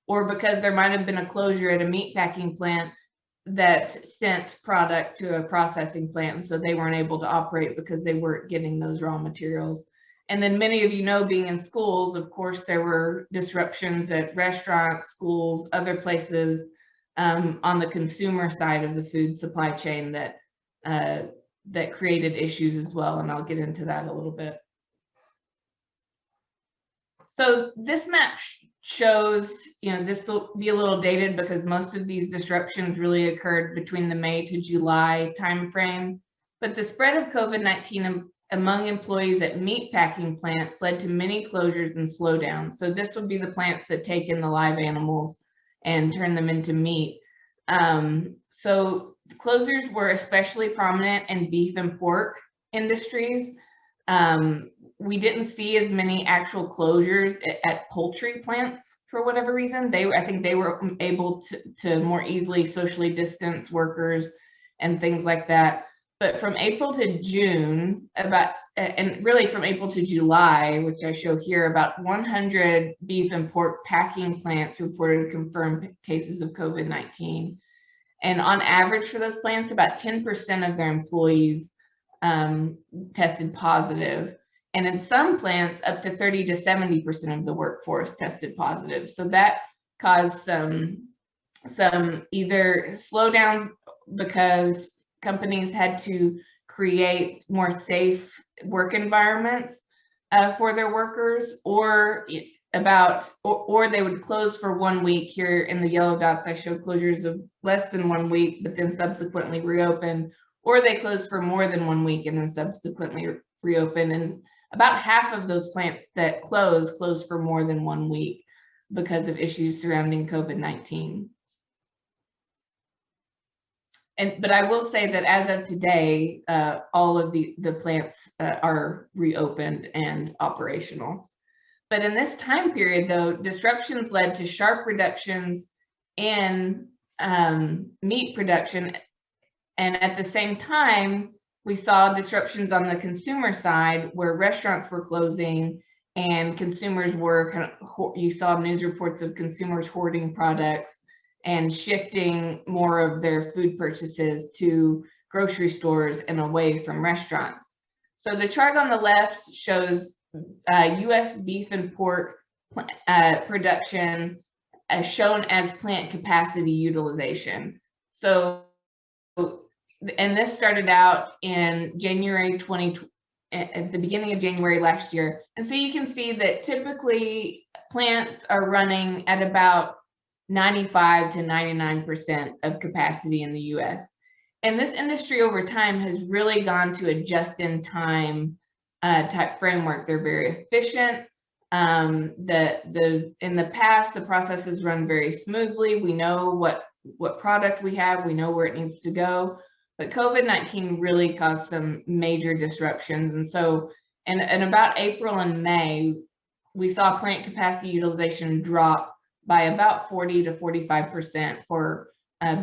or because there might have been a closure at a meat packing plant that sent product to a processing plant. And so they weren't able to operate because they weren't getting those raw materials. And then many of you know, being in schools, of course, there were disruptions at restaurants, schools, other places on the consumer side of the food supply chain that that created issues as well. And I'll get into that a little bit. So this map shows, this will be a little dated because most of these disruptions really occurred between the May to July timeframe. But the spread of COVID-19 among employees at meat packing plants led to many closures and slowdowns. So this would be the plants that take in the live animals and turn them into meat. So closures were especially prominent in beef and pork industries. We didn't see as many actual closures at poultry plants for whatever reason. I think they were able to more easily socially distance workers and things like that. But from April to June, and really from April to July, which I show here, about 100 beef and pork packing plants reported confirmed cases of COVID-19. And on average for those plants, about 10% of their employees tested positive. And in some plants, up to 30 to 70% of the workforce tested positive. So that caused some either slowdown because companies had to create more safe work environments for their workers, or they would close for 1 week. Here in the yellow dots, I show closures of less than 1 week, but then subsequently reopen, or they closed for more than 1 week and then subsequently reopen. And about half of those plants that closed for more than 1 week because of issues surrounding COVID-19. But I will say that as of today, all of the plants are reopened and operational. But in this time period, though, disruptions led to sharp reductions in meat production. And at the same time, we saw disruptions on the consumer side where restaurants were closing and consumers were you saw news reports of consumers hoarding products and shifting more of their food purchases to grocery stores and away from restaurants. So the chart on the left shows U.S. beef and pork production as shown as plant capacity utilization. So, and this started out in January at the beginning of January last year. And so you can see that typically plants are running at about 95 to 99% of capacity in the US. And this industry over time has really gone to a just-in-time type framework. They're very efficient. In the past, the processes run very smoothly. We know what product we have, we know where it needs to go. But COVID-19 really caused some major disruptions. And so in about April and May, we saw plant capacity utilization drop by about 40 to 45% for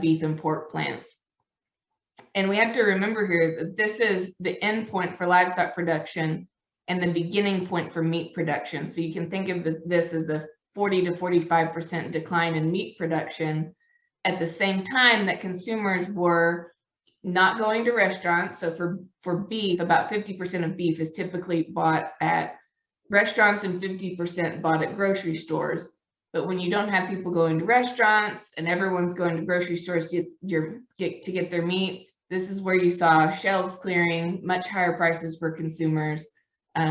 beef and pork plants. And we have to remember here that this is the end point for livestock production and the beginning point for meat production. So you can think of this as a 40 to 45% decline in meat production at the same time that consumers were not going to restaurants. So for beef, about 50% of beef is typically bought at restaurants and 50% bought at grocery stores. But when you don't have people going to restaurants and everyone's going to grocery stores to get their meat, this is where you saw shelves clearing, much higher prices for consumers, but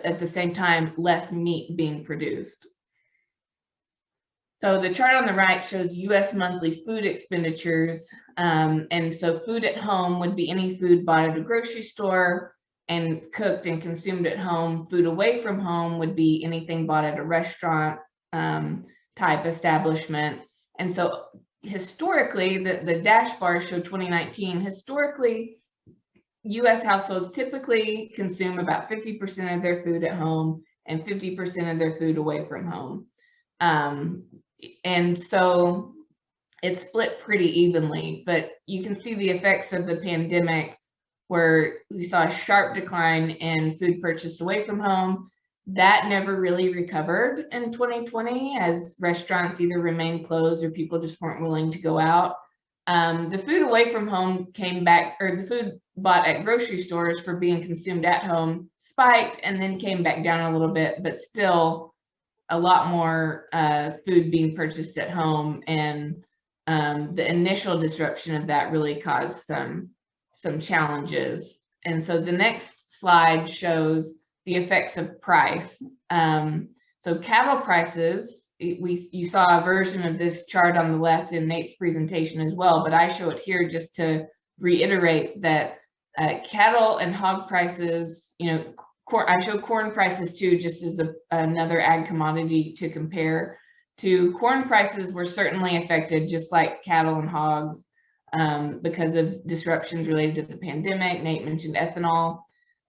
at the same time, less meat being produced. So the chart on the right shows US monthly food expenditures. And so food at home would be any food bought at a grocery store and cooked and consumed at home. Food away from home would be anything bought at a restaurant type establishment. And so historically, the dash bars show 2019. Historically, US households typically consume about 50% of their food at home and 50% of their food away from home. And so it's split pretty evenly, but you can see the effects of the pandemic where we saw a sharp decline in food purchased away from home. That never really recovered in 2020 as restaurants either remained closed or people just weren't willing to go out. The food away from home came back, or the food bought at grocery stores for being consumed at home spiked and then came back down a little bit, but still a lot more food being purchased at home, and the initial disruption of that really caused some challenges. And so the next slide shows the effects of price. So cattle prices, you saw a version of this chart on the left in Nate's presentation as well, but I show it here just to reiterate that cattle and hog prices, I show corn prices too, just as another ag commodity to compare to. Corn prices were certainly affected, just like cattle and hogs, because of disruptions related to the pandemic. Nate mentioned ethanol,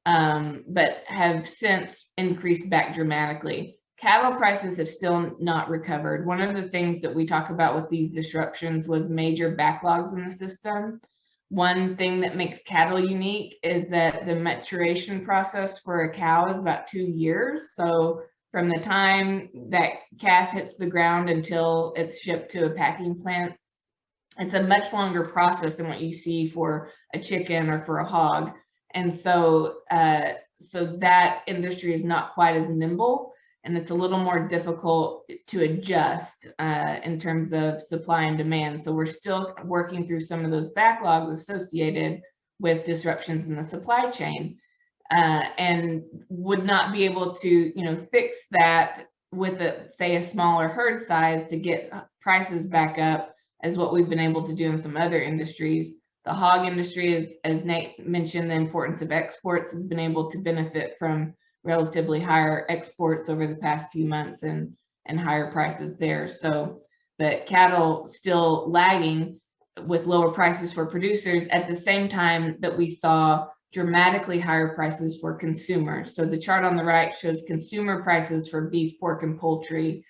but have since increased back dramatically. Cattle prices have still not recovered. One of the things that we talk about with these disruptions was major backlogs in the system. One thing that makes cattle unique is that the maturation process for a cow is about 2 years. So from the time that calf hits the ground until it's shipped to a packing plant, it's a much longer process than what you see for a chicken or for a hog. And so, so that industry is not quite as nimble, and it's a little more difficult to adjust in terms of supply and demand. So we're still working through some of those backlogs associated with disruptions in the supply chain, and would not be able to, fix that with say a smaller herd size to get prices back up as what we've been able to do in some other industries. The hog industry, as Nate mentioned, the importance of exports, has been able to benefit from relatively higher exports over the past few months and higher prices there. So, but cattle still lagging with lower prices for producers at the same time that we saw dramatically higher prices for consumers. So the chart on the right shows consumer prices for beef, pork, and poultry.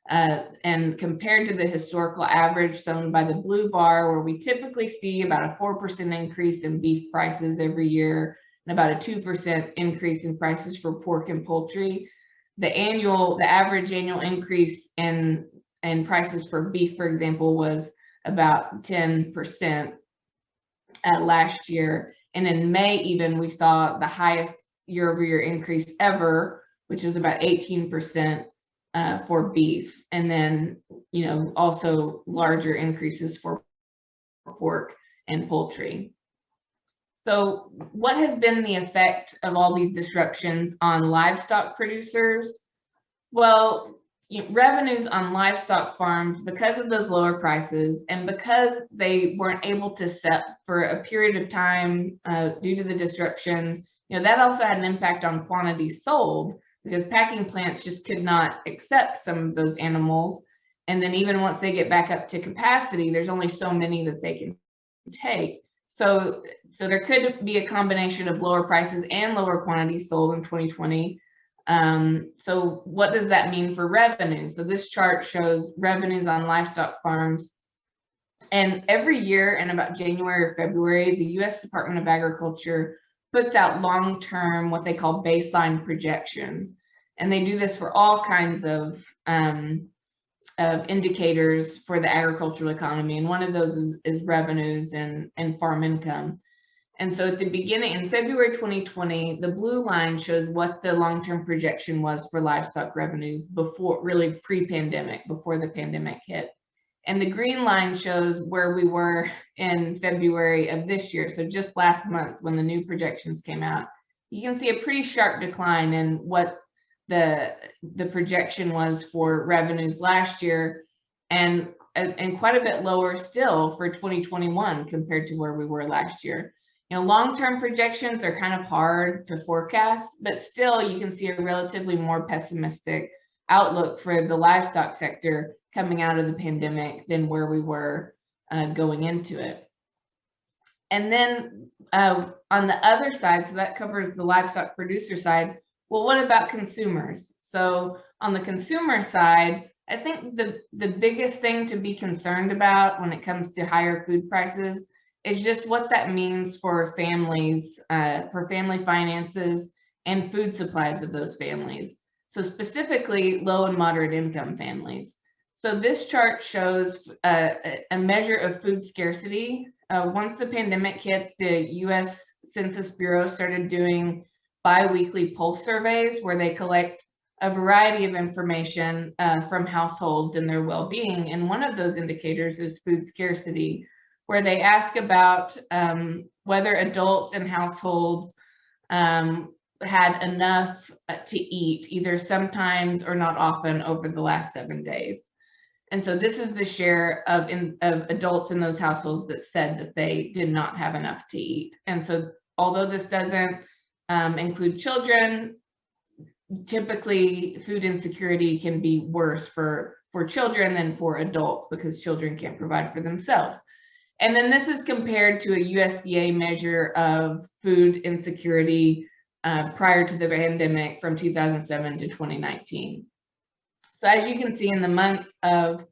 And compared to the historical average shown by the blue bar, where we typically see about a 4% increase in beef prices every year, and about a 2% increase in prices for pork and poultry. The average annual increase in prices for beef, for example, was about 10% last year. And in May even, we saw the highest year-over-year increase ever, which is about 18% for beef. And then, also larger increases for pork and poultry. So what has been the effect of all these disruptions on livestock producers? Well, revenues on livestock farms, because of those lower prices and because they weren't able to set for a period of time due to the disruptions, that also had an impact on quantities sold, because packing plants just could not accept some of those animals. And then even once they get back up to capacity, there's only so many that they can take. So there could be a combination of lower prices and lower quantities sold in 2020. So what does that mean for revenue? So this chart shows revenues on livestock farms. And every year in about January or February, the U.S. Department of Agriculture puts out long-term, what they call baseline projections. And they do this for all kinds of indicators for the agricultural economy. And one of those is revenues and farm income. And so at the beginning, in February 2020, the blue line shows what the long-term projection was for livestock revenues before, really pre-pandemic, before the pandemic hit. And the green line shows where we were in February of this year. So just last month when the new projections came out, you can see a pretty sharp decline in what the projection was for revenues last year, and quite a bit lower still for 2021 compared to where we were last year. Long-term projections are kind of hard to forecast, but still you can see a relatively more pessimistic outlook for the livestock sector coming out of the pandemic than where we were going into it. And then on the other side, so that covers the livestock producer side, well, what about consumers? So on the consumer side, I think the biggest thing to be concerned about when it comes to higher food prices is just what that means for families, for family finances and food supplies of those families. So specifically low and moderate income families. So this chart shows a measure of food scarcity. Once the pandemic hit, the U.S. Census Bureau started doing bi-weekly pulse surveys where they collect a variety of information from households and their well-being. And one of those indicators is food scarcity, where they ask about whether adults in households had enough to eat, either sometimes or not often, over the last 7 days. And so this is the share of adults in those households that said that they did not have enough to eat. And so although this doesn't include children, typically food insecurity can be worse for children than for adults because children can't provide for themselves. And then this is compared to a USDA measure of food insecurity prior to the pandemic from 2007 to 2019. So as you can see, in the months of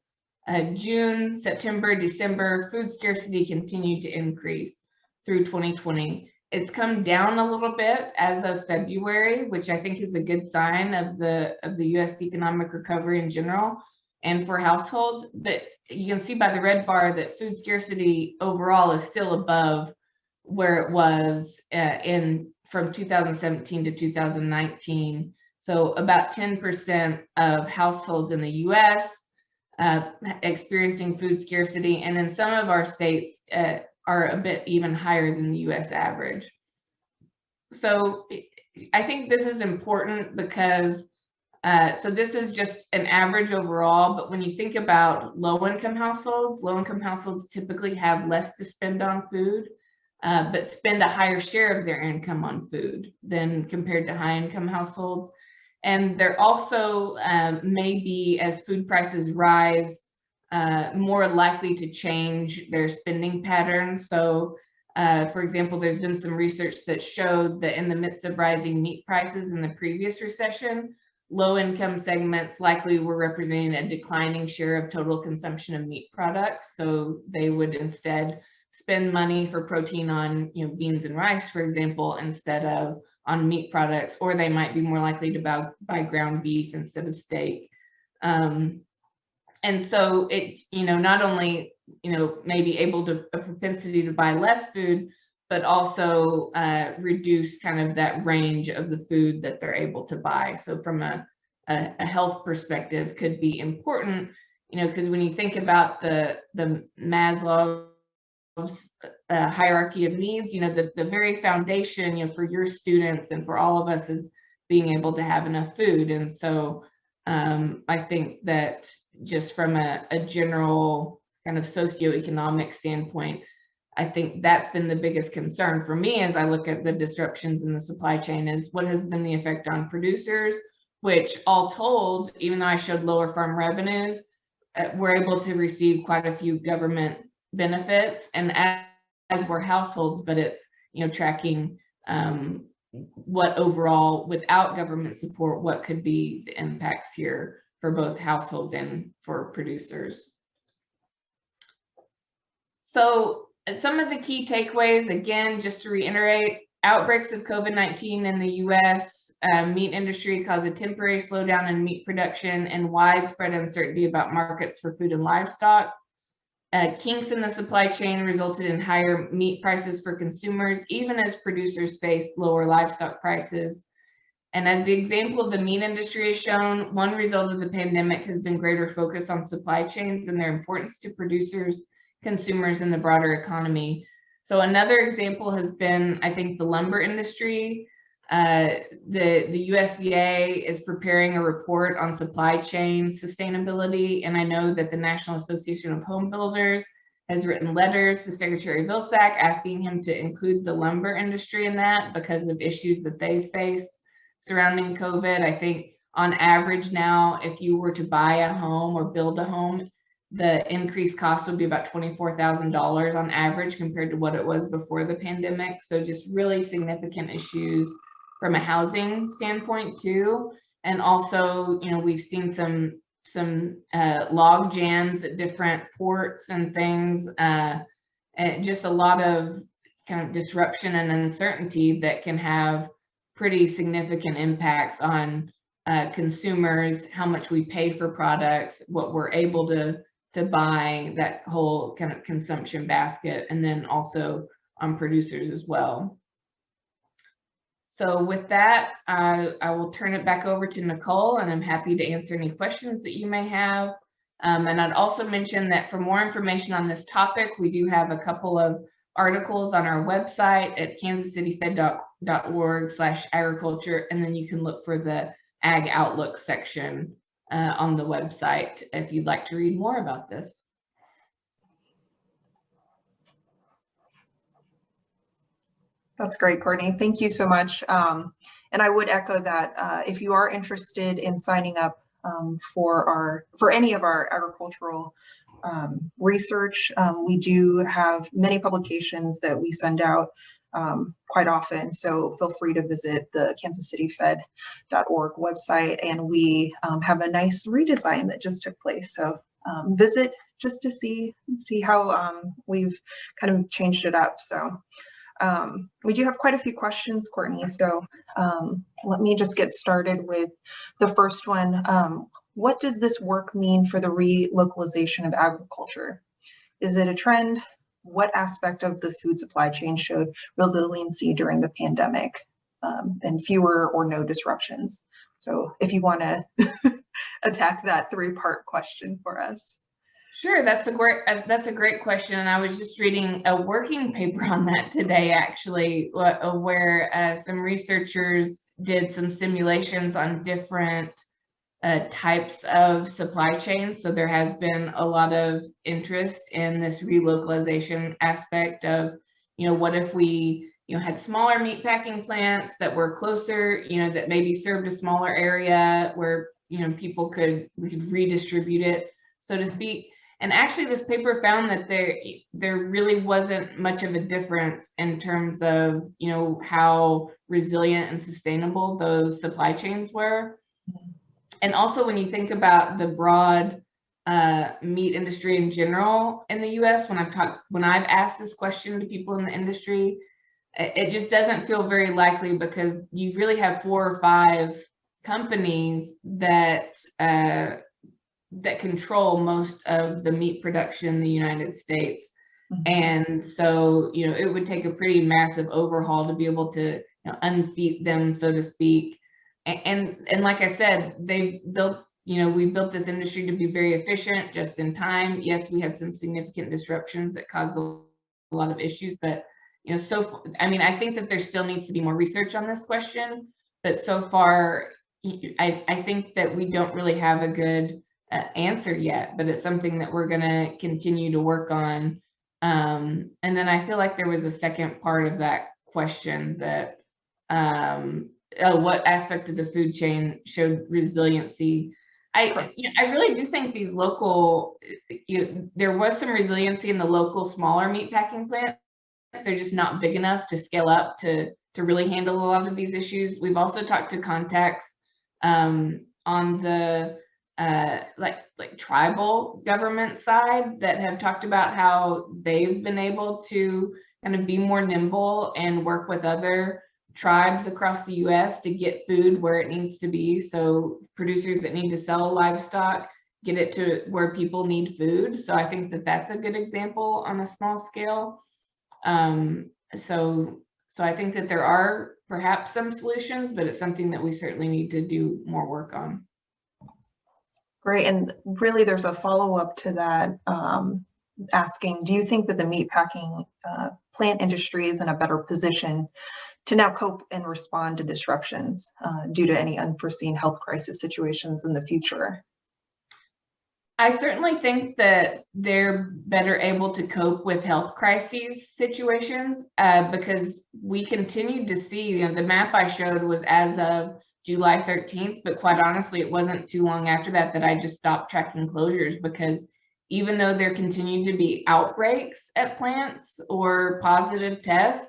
June, September, December, food scarcity continued to increase through 2020. It's come down a little bit as of February, which I think is a good sign of the U.S. economic recovery in general and for households. But you can see by the red bar that food scarcity overall is still above where it was from 2017 to 2019. So about 10% of households in the U.S. Experiencing food scarcity, and in some of our states are a bit even higher than the U.S. average. So I think this is important because, so this is just an average overall, but when you think about low-income households typically have less to spend on food, but spend a higher share of their income on food than compared to high-income households. And they're also maybe, as food prices rise, more likely to change their spending patterns. So, for example, there's been some research that showed that in the midst of rising meat prices in the previous recession, low-income segments likely were representing a declining share of total consumption of meat products. So they would instead spend money for protein on, beans and rice, for example, instead of on meat products, or they might be more likely to buy ground beef instead of steak. And so it, not only, may be able to a propensity to buy less food, but also reduce kind of that range of the food that they're able to buy. So from a health perspective could be important, because when you think about the Maslow's hierarchy of needs, the very foundation, for your students and for all of us is being able to have enough food. And so I think that just from a general kind of socioeconomic standpoint, I think that's been the biggest concern for me as I look at the disruptions in the supply chain, is what has been the effect on producers, which all told, even though I showed lower farm revenues, we're able to receive quite a few government benefits, and as we're households, but it's tracking what overall, without government support, what could be the impacts here for both households and for producers. So some of the key takeaways, again, just to reiterate: outbreaks of COVID-19 in the U.S. Meat industry caused a temporary slowdown in meat production and widespread uncertainty about markets for food and livestock. Kinks in the supply chain resulted in higher meat prices for consumers, even as producers faced lower livestock prices. And as the example of the meat industry has shown, one result of the pandemic has been greater focus on supply chains and their importance to producers, consumers, and the broader economy. So another example has been, I think, the lumber industry. The USDA is preparing a report on supply chain sustainability, and I know that the National Association of Home Builders has written letters to Secretary Vilsack asking him to include the lumber industry in that because of issues that they face surrounding COVID. I think on average now, if you were to buy a home or build a home, the increased cost would be about $24,000 on average compared to what it was before the pandemic. So just really significant issues from a housing standpoint too. And also, we've seen some log jams at different ports and things, and just a lot of kind of disruption and uncertainty that can have pretty significant impacts on consumers, how much we pay for products, what we're able to buy, that whole kind of consumption basket, and then also on producers as well. So with that, I will turn it back over to Nicole, and I'm happy to answer any questions that you may have. And I'd also mention that for more information on this topic, we do have a couple of articles on our website at kansascityfed.org/agriculture, and then you can look for the Ag Outlook section on the website if you'd like to read more about this. That's great, Courtney. Thank you so much. And I would echo that if you are interested in signing up for any of our agricultural research, we do have many publications that we send out quite often. So feel free to visit the kansascityfed.org website, and we have a nice redesign that just took place. So visit just to see how we've kind of changed it up. So we do have quite a few questions, Courtney. So let me just get started with the first one. What does this work mean for the relocalization of agriculture? Is it a trend? What aspect of the food supply chain showed resiliency during the pandemic and fewer or no disruptions? So if you want to attack that three-part question for us. Sure, that's a great question, and I was just reading a working paper on that today, actually, where some researchers did some simulations on different types of supply chains. So there has been a lot of interest in this relocalization aspect of, what if we, had smaller meat packing plants that were closer, that maybe served a smaller area where, we could redistribute it, so to speak. And actually, this paper found that there really wasn't much of a difference in terms of, how resilient and sustainable those supply chains were. And also, when you think about the broad meat industry in general in the U.S., when I've asked this question to people in the industry, it just doesn't feel very likely, because you really have 4 or 5 companies that control most of the meat production in the United States. Mm-hmm. And so, it would take a pretty massive overhaul to be able to unseat them, so to speak. And like I said, they've built, we built this industry to be very efficient, just in time. Yes, we had some significant disruptions that caused a lot of issues, but, I think that there still needs to be more research on this question, but so far, I think that we don't really have a good answer yet, but it's something that we're going to continue to work on. And then I feel like there was a second part of that question that, what aspect of the food chain showed resiliency? I really do think these local, there was some resiliency in the local smaller meatpacking plants. They're just not big enough to scale up to really handle a lot of these issues. We've also talked to contacts on the like tribal government side that have talked about how they've been able to kind of be more nimble and work with other tribes across the U.S. to get food where it needs to be. So producers that need to sell livestock, get it to where people need food. So I think that that's a good example on a small scale. So I think that there are perhaps some solutions, but it's something that we certainly need to do more work on. Great. And really, there's a follow-up to that, asking, do you think that the meatpacking plant industry is in a better position to now cope and respond to disruptions due to any unforeseen health crisis situations in the future? I certainly think that they're better able to cope with health crises situations because we continued to see, the map I showed was as of July 13th, but quite honestly, it wasn't too long after that I just stopped tracking closures, because even though there continued to be outbreaks at plants or positive tests,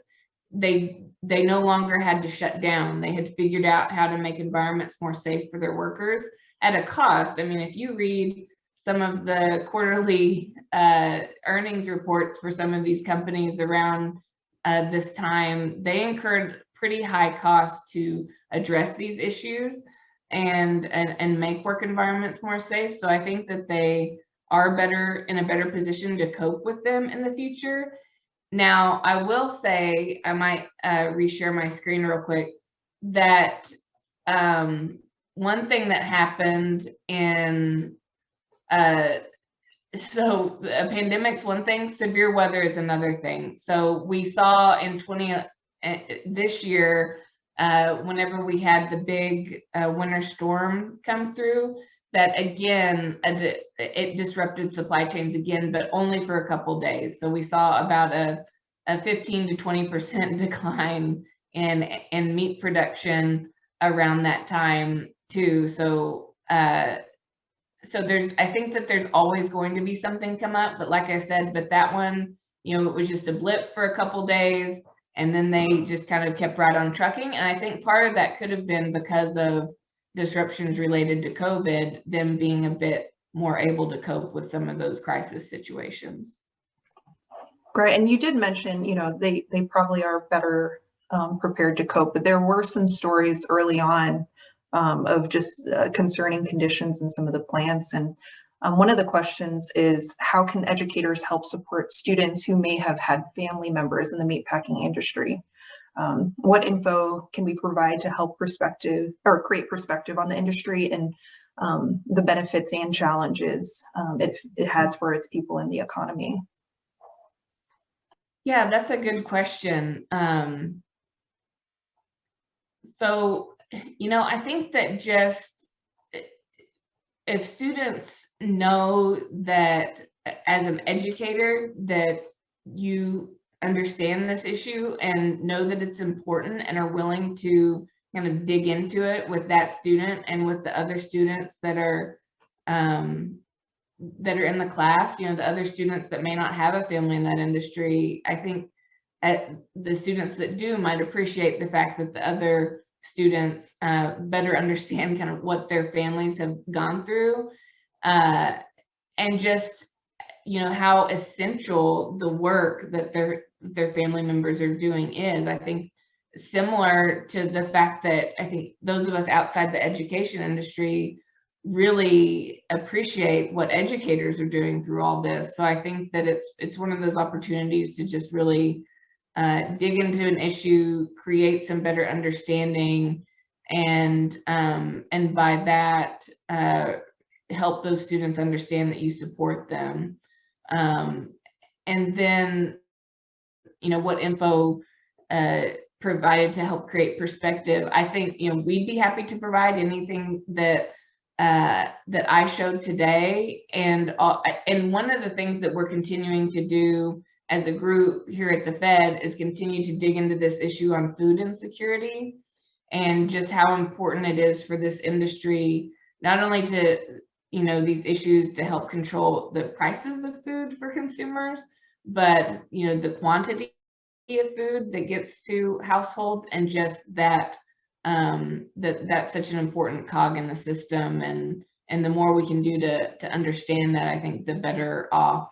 they no longer had to shut down. They had figured out how to make environments more safe for their workers at a cost. I mean, if you read some of the quarterly earnings reports for some of these companies around this time, they incurred pretty high costs to address these issues and make work environments more safe. So I think that they are in a better position to cope with them in the future. Now, I will say, I might reshare my screen real quick. that one thing that happened in so a pandemic's one thing, severe weather is another thing. So we saw in this year, whenever we had the big winter storm come through, that again, it disrupted supply chains again, but only for a couple days. So we saw about a 15 to 20% decline in meat production around that time too. So I think that there's always going to be something come up, but like I said, but that one, it was just a blip for a couple days, and then they just kind of kept right on trucking. And I think part of that could have been because of disruptions related to COVID, them being a bit more able to cope with some of those crisis situations. Great, and you did mention, they probably are better prepared to cope, but there were some stories early on of just concerning conditions in some of the plants. And one of the questions is, how can educators help support students who may have had family members in the meatpacking industry? What info can we provide to help create perspective on the industry and the benefits and challenges it has for its people in the economy? Yeah, that's a good question. So, I think that just if students know that as an educator that you understand this issue and know that it's important and are willing to kind of dig into it with that student and with the other students that are in the class, the other students that may not have a family in that industry, I think the students that do might appreciate the fact that the other students better understand kind of what their families have gone through, and just how essential the work that their family members are doing is. I think similar to the fact that I think those of us outside the education industry really appreciate what educators are doing through all this. So I think that it's one of those opportunities to just really dig into an issue, create some better understanding, and by that help those students understand that you support them. And then, what info provided to help create perspective. I think we'd be happy to provide anything that I showed today, and one of the things that we're continuing to do as a group here at the Fed is continue to dig into this issue on food insecurity and just how important it is for this industry, not only to, these issues to help control the prices of food for consumers, but, the quantity of food that gets to households, and just that, that's such an important cog in the system. And the more we can do to understand that, I think the better off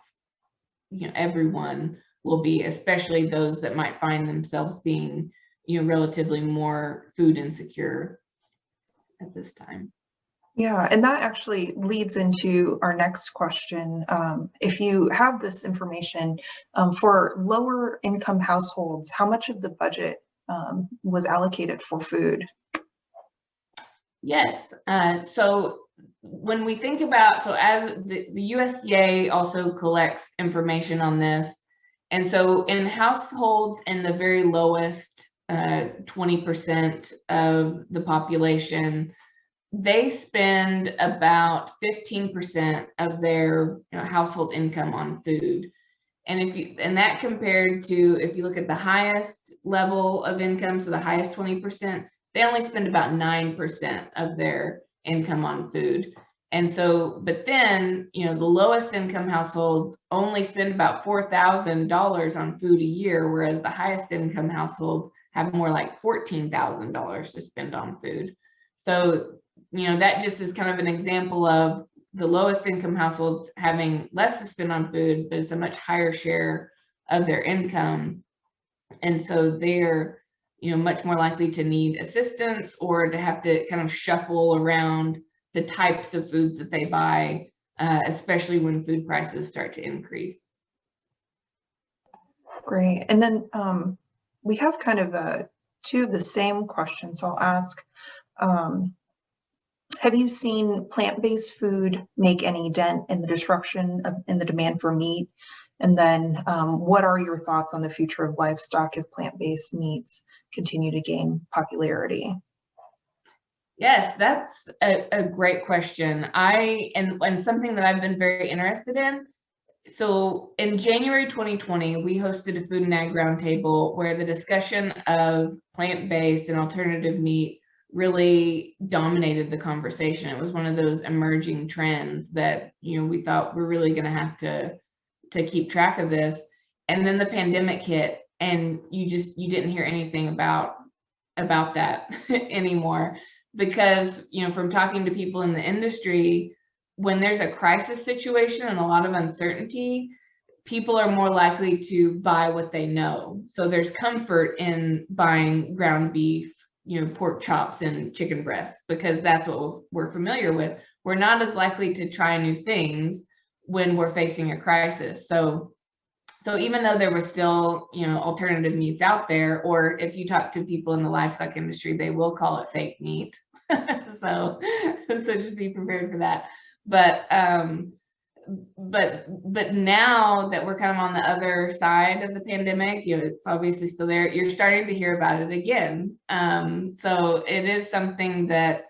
everyone will be, especially those that might find themselves being, relatively more food insecure at this time. Yeah, and that actually leads into our next question. If you have this information for lower income households, how much of the budget was allocated for food? Yes, so when we think about, as the USDA also collects information on this, and so in households in the very lowest 20% of the population, they spend about 15% of their household income on food. And that compared to, if you look at the highest level of income, so the highest 20%, they only spend about 9% of their income on food. And so, but then, the lowest income households only spend about $4,000 on food a year, whereas the highest income households have more like $14,000 to spend on food. So, that just is kind of an example of the lowest income households having less to spend on food, but it's a much higher share of their income. And so they're, much more likely to need assistance or to have to kind of shuffle around the types of foods that they buy, especially when food prices start to increase. Great. And then we have kind of two of the same questions. So I'll ask, have you seen plant-based food make any dent in the disruption in the demand for meat? And then what are your thoughts on the future of livestock if plant-based meats continue to gain popularity? Yes, that's a great question. And something that I've been very interested in. So in January 2020, we hosted a Food and Ag Roundtable where the discussion of plant-based and alternative meat really dominated the conversation. It was one of those emerging trends that, you know, we thought we're really going to have to keep track of this. And then the pandemic hit, and you didn't hear anything about that anymore, because, you know, from talking to people in the industry, when there's a crisis situation and a lot of uncertainty, people are more likely to buy what they know. So there's comfort in buying ground beef, you know, pork chops and chicken breasts, because that's what we're familiar with. We're not as likely to try new things when we're facing a crisis. So even though there were still, you know, alternative meats out there, or if you talk to people in the livestock industry, they will call it fake meat. so just be prepared for that. But now that we're kind of on the other side of the pandemic, you know, it's obviously still there. You're starting to hear about it again. So it is something that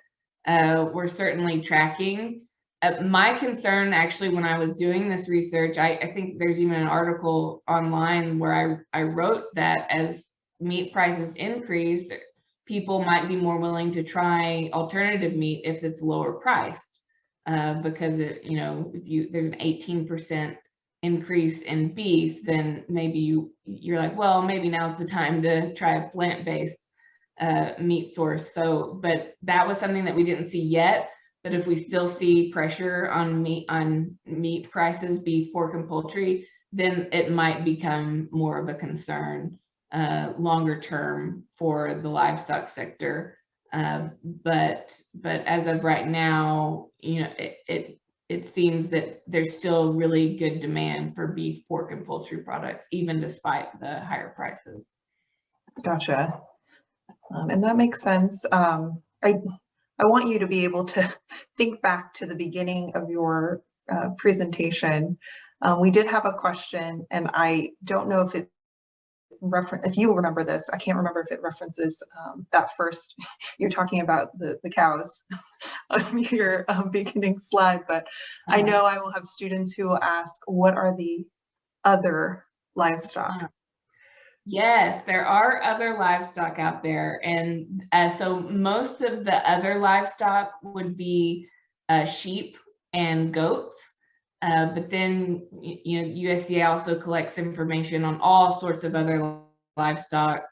we're certainly tracking. My concern, actually, when I was doing this research, I think there's even an article online where I wrote that as meat prices increase, people might be more willing to try alternative meat if it's lower priced, because it, you know, if there's an 18% increase in beef, then maybe you're like, well, maybe now's the time to try a plant-based meat source. So, but that was something that we didn't see yet. But if we still see pressure on meat prices, beef, pork, and poultry, then it might become more of a concern longer term for the livestock sector. But as of right now, you know, it seems that there's still really good demand for beef, pork, and poultry products, even despite the higher prices. Gotcha. And that makes sense. I want you to be able to think back to the beginning of your presentation. We did have a question, and I don't know if if you remember this. I can't remember if it references that first. You're talking about the cows on your beginning slide, but I know I will have students who will ask, "What are the other livestock?" Yes, there are other livestock out there. And so most of the other livestock would be sheep and goats. But then, you know, USDA also collects information on all sorts of other livestock,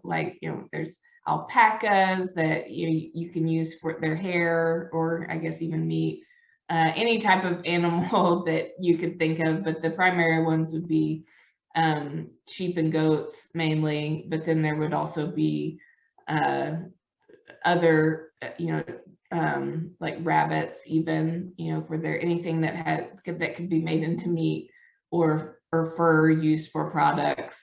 like, you know, there's alpacas that you can use for their hair, or I guess even meat, any type of animal that you could think of. But the primary ones would be sheep and goats mainly, but then there would also be other, you know, like rabbits, even, you know, for anything that could be made into meat or fur used for products.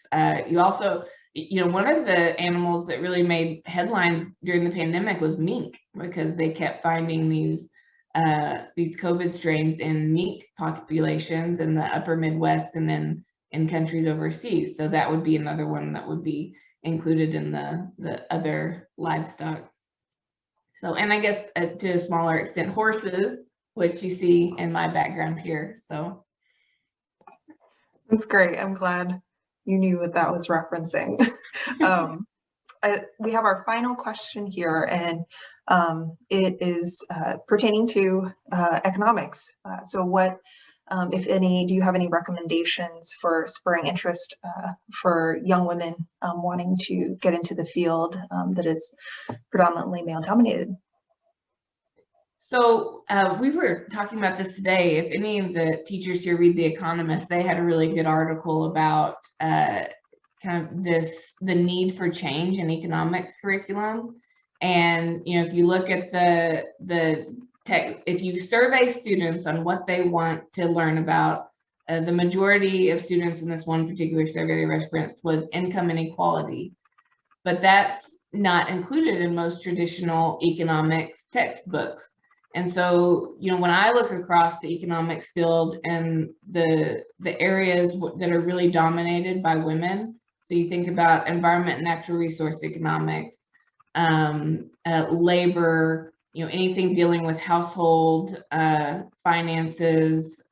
You also, you know, one of the animals that really made headlines during the pandemic was mink, because they kept finding these COVID strains in mink populations in the upper Midwest and then in countries overseas. So that would be another one that would be included in the other livestock. So, and I guess to a smaller extent, horses, which you see in my background here. So That's great. I'm glad you knew what that was referencing. We have our final question here, and it is pertaining to economics. So what, if any, do you have any recommendations for spurring interest for young women wanting to get into the field that is predominantly male dominated? So we were talking about this today. If any of the teachers here read The Economist, they had a really good article about kind of the need for change in economics curriculum. And, you know, if you look at if you survey students on what they want to learn about, the majority of students in this one particular survey referenced was income inequality. but that's not included in most traditional economics textbooks. And so, you know, when I look across the economics field and the areas that are really dominated by women, so you think about environment and natural resource economics, labor, you know, anything dealing with household finances,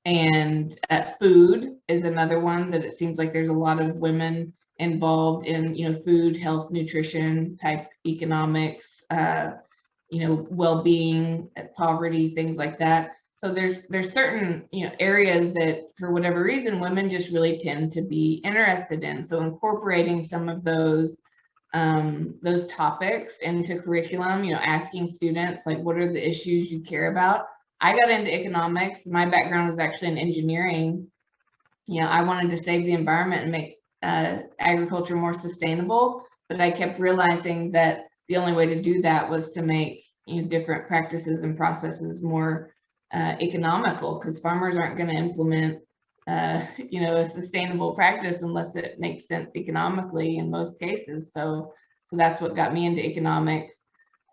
and food is another one that it seems like there's a lot of women involved in, you know, food, health, nutrition type economics, you know, well-being, poverty, things like that. So there's certain, you know, areas that for whatever reason women just really tend to be interested in. So incorporating some of those topics into curriculum, you know, asking students like, what are the issues you care about? I got into economics. My background was actually in engineering. You know, I wanted to save the environment and make agriculture more sustainable, but I kept realizing that the only way to do that was to make, you know, different practices and processes more economical, because farmers aren't going to implement you know, a sustainable practice unless it makes sense economically in most cases. So that's what got me into economics.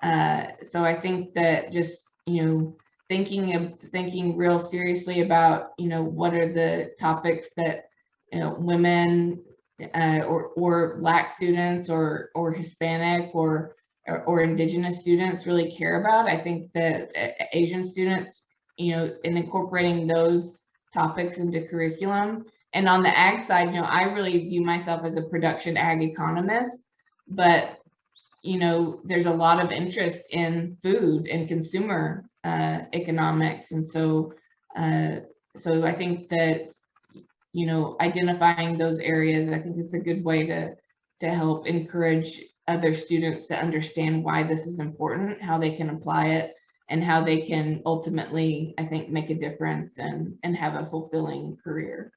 So I think that just, you know, thinking real seriously about, you know, what are the topics that, you know, women or Black students or Hispanic or Indigenous students really care about. I think that Asian students, you know, in incorporating those topics into curriculum. And on the ag side, you know, I really view myself as a production ag economist, but, you know, there's a lot of interest in food and consumer economics. And so I think that, you know, identifying those areas, I think is a good way to help encourage other students to understand why this is important, how they can apply it, and how they can ultimately, I think, make a difference and have a fulfilling career.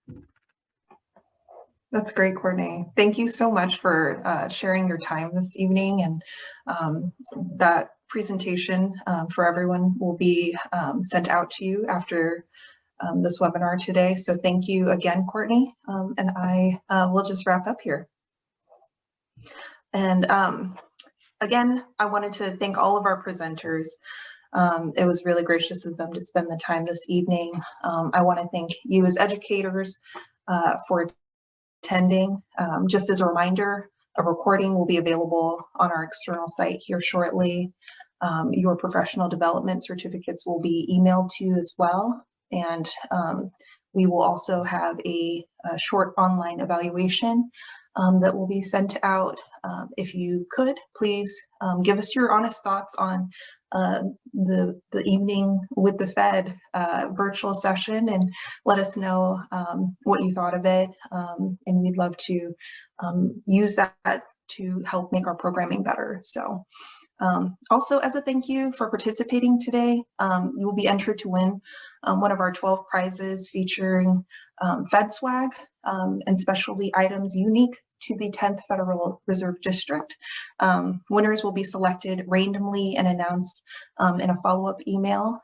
That's great, Cortney. Thank you so much for sharing your time this evening, and that presentation for everyone will be sent out to you after this webinar today. So thank you again, Cortney, and I will just wrap up here. And again, I wanted to thank all of our presenters. It was really gracious of them to spend the time this evening. I want to thank you as educators for attending. Just as a reminder, a recording will be available on our external site here shortly. Your professional development certificates will be emailed to you as well. And we will also have a short online evaluation that will be sent out. If you could, please give us your honest thoughts on the evening with the Fed virtual session, and let us know what you thought of it. And we'd love to use that to help make our programming better. So also, as a thank you for participating today, you will be entered to win one of our 12 prizes featuring Fed swag and specialty items unique to the 10th Federal Reserve District. Winners will be selected randomly and announced in a follow-up email.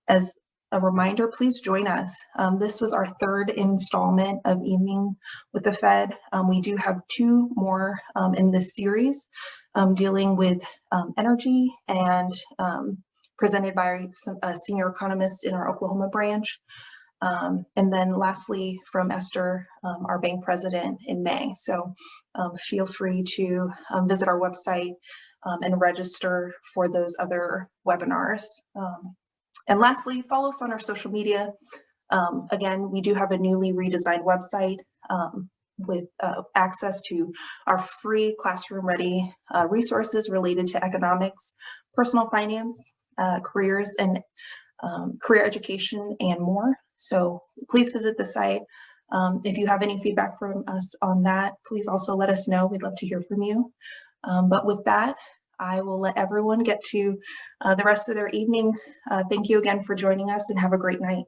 As a reminder, please join us. This was our third installment of Evening with the Fed. We do have two more in this series dealing with energy and presented by a senior economist in our Oklahoma branch. And then lastly, from Esther, our bank president in May. So feel free to visit our website and register for those other webinars. And lastly, follow us on our social media. Again, we do have a newly redesigned website with access to our free classroom-ready resources related to economics, personal finance, careers, and career education, and more. So please visit the site. If you have any feedback from us on that, please also let us know. We'd love to hear from you. But with that, I will let everyone get to the rest of their evening. Thank you again for joining us, and have a great night.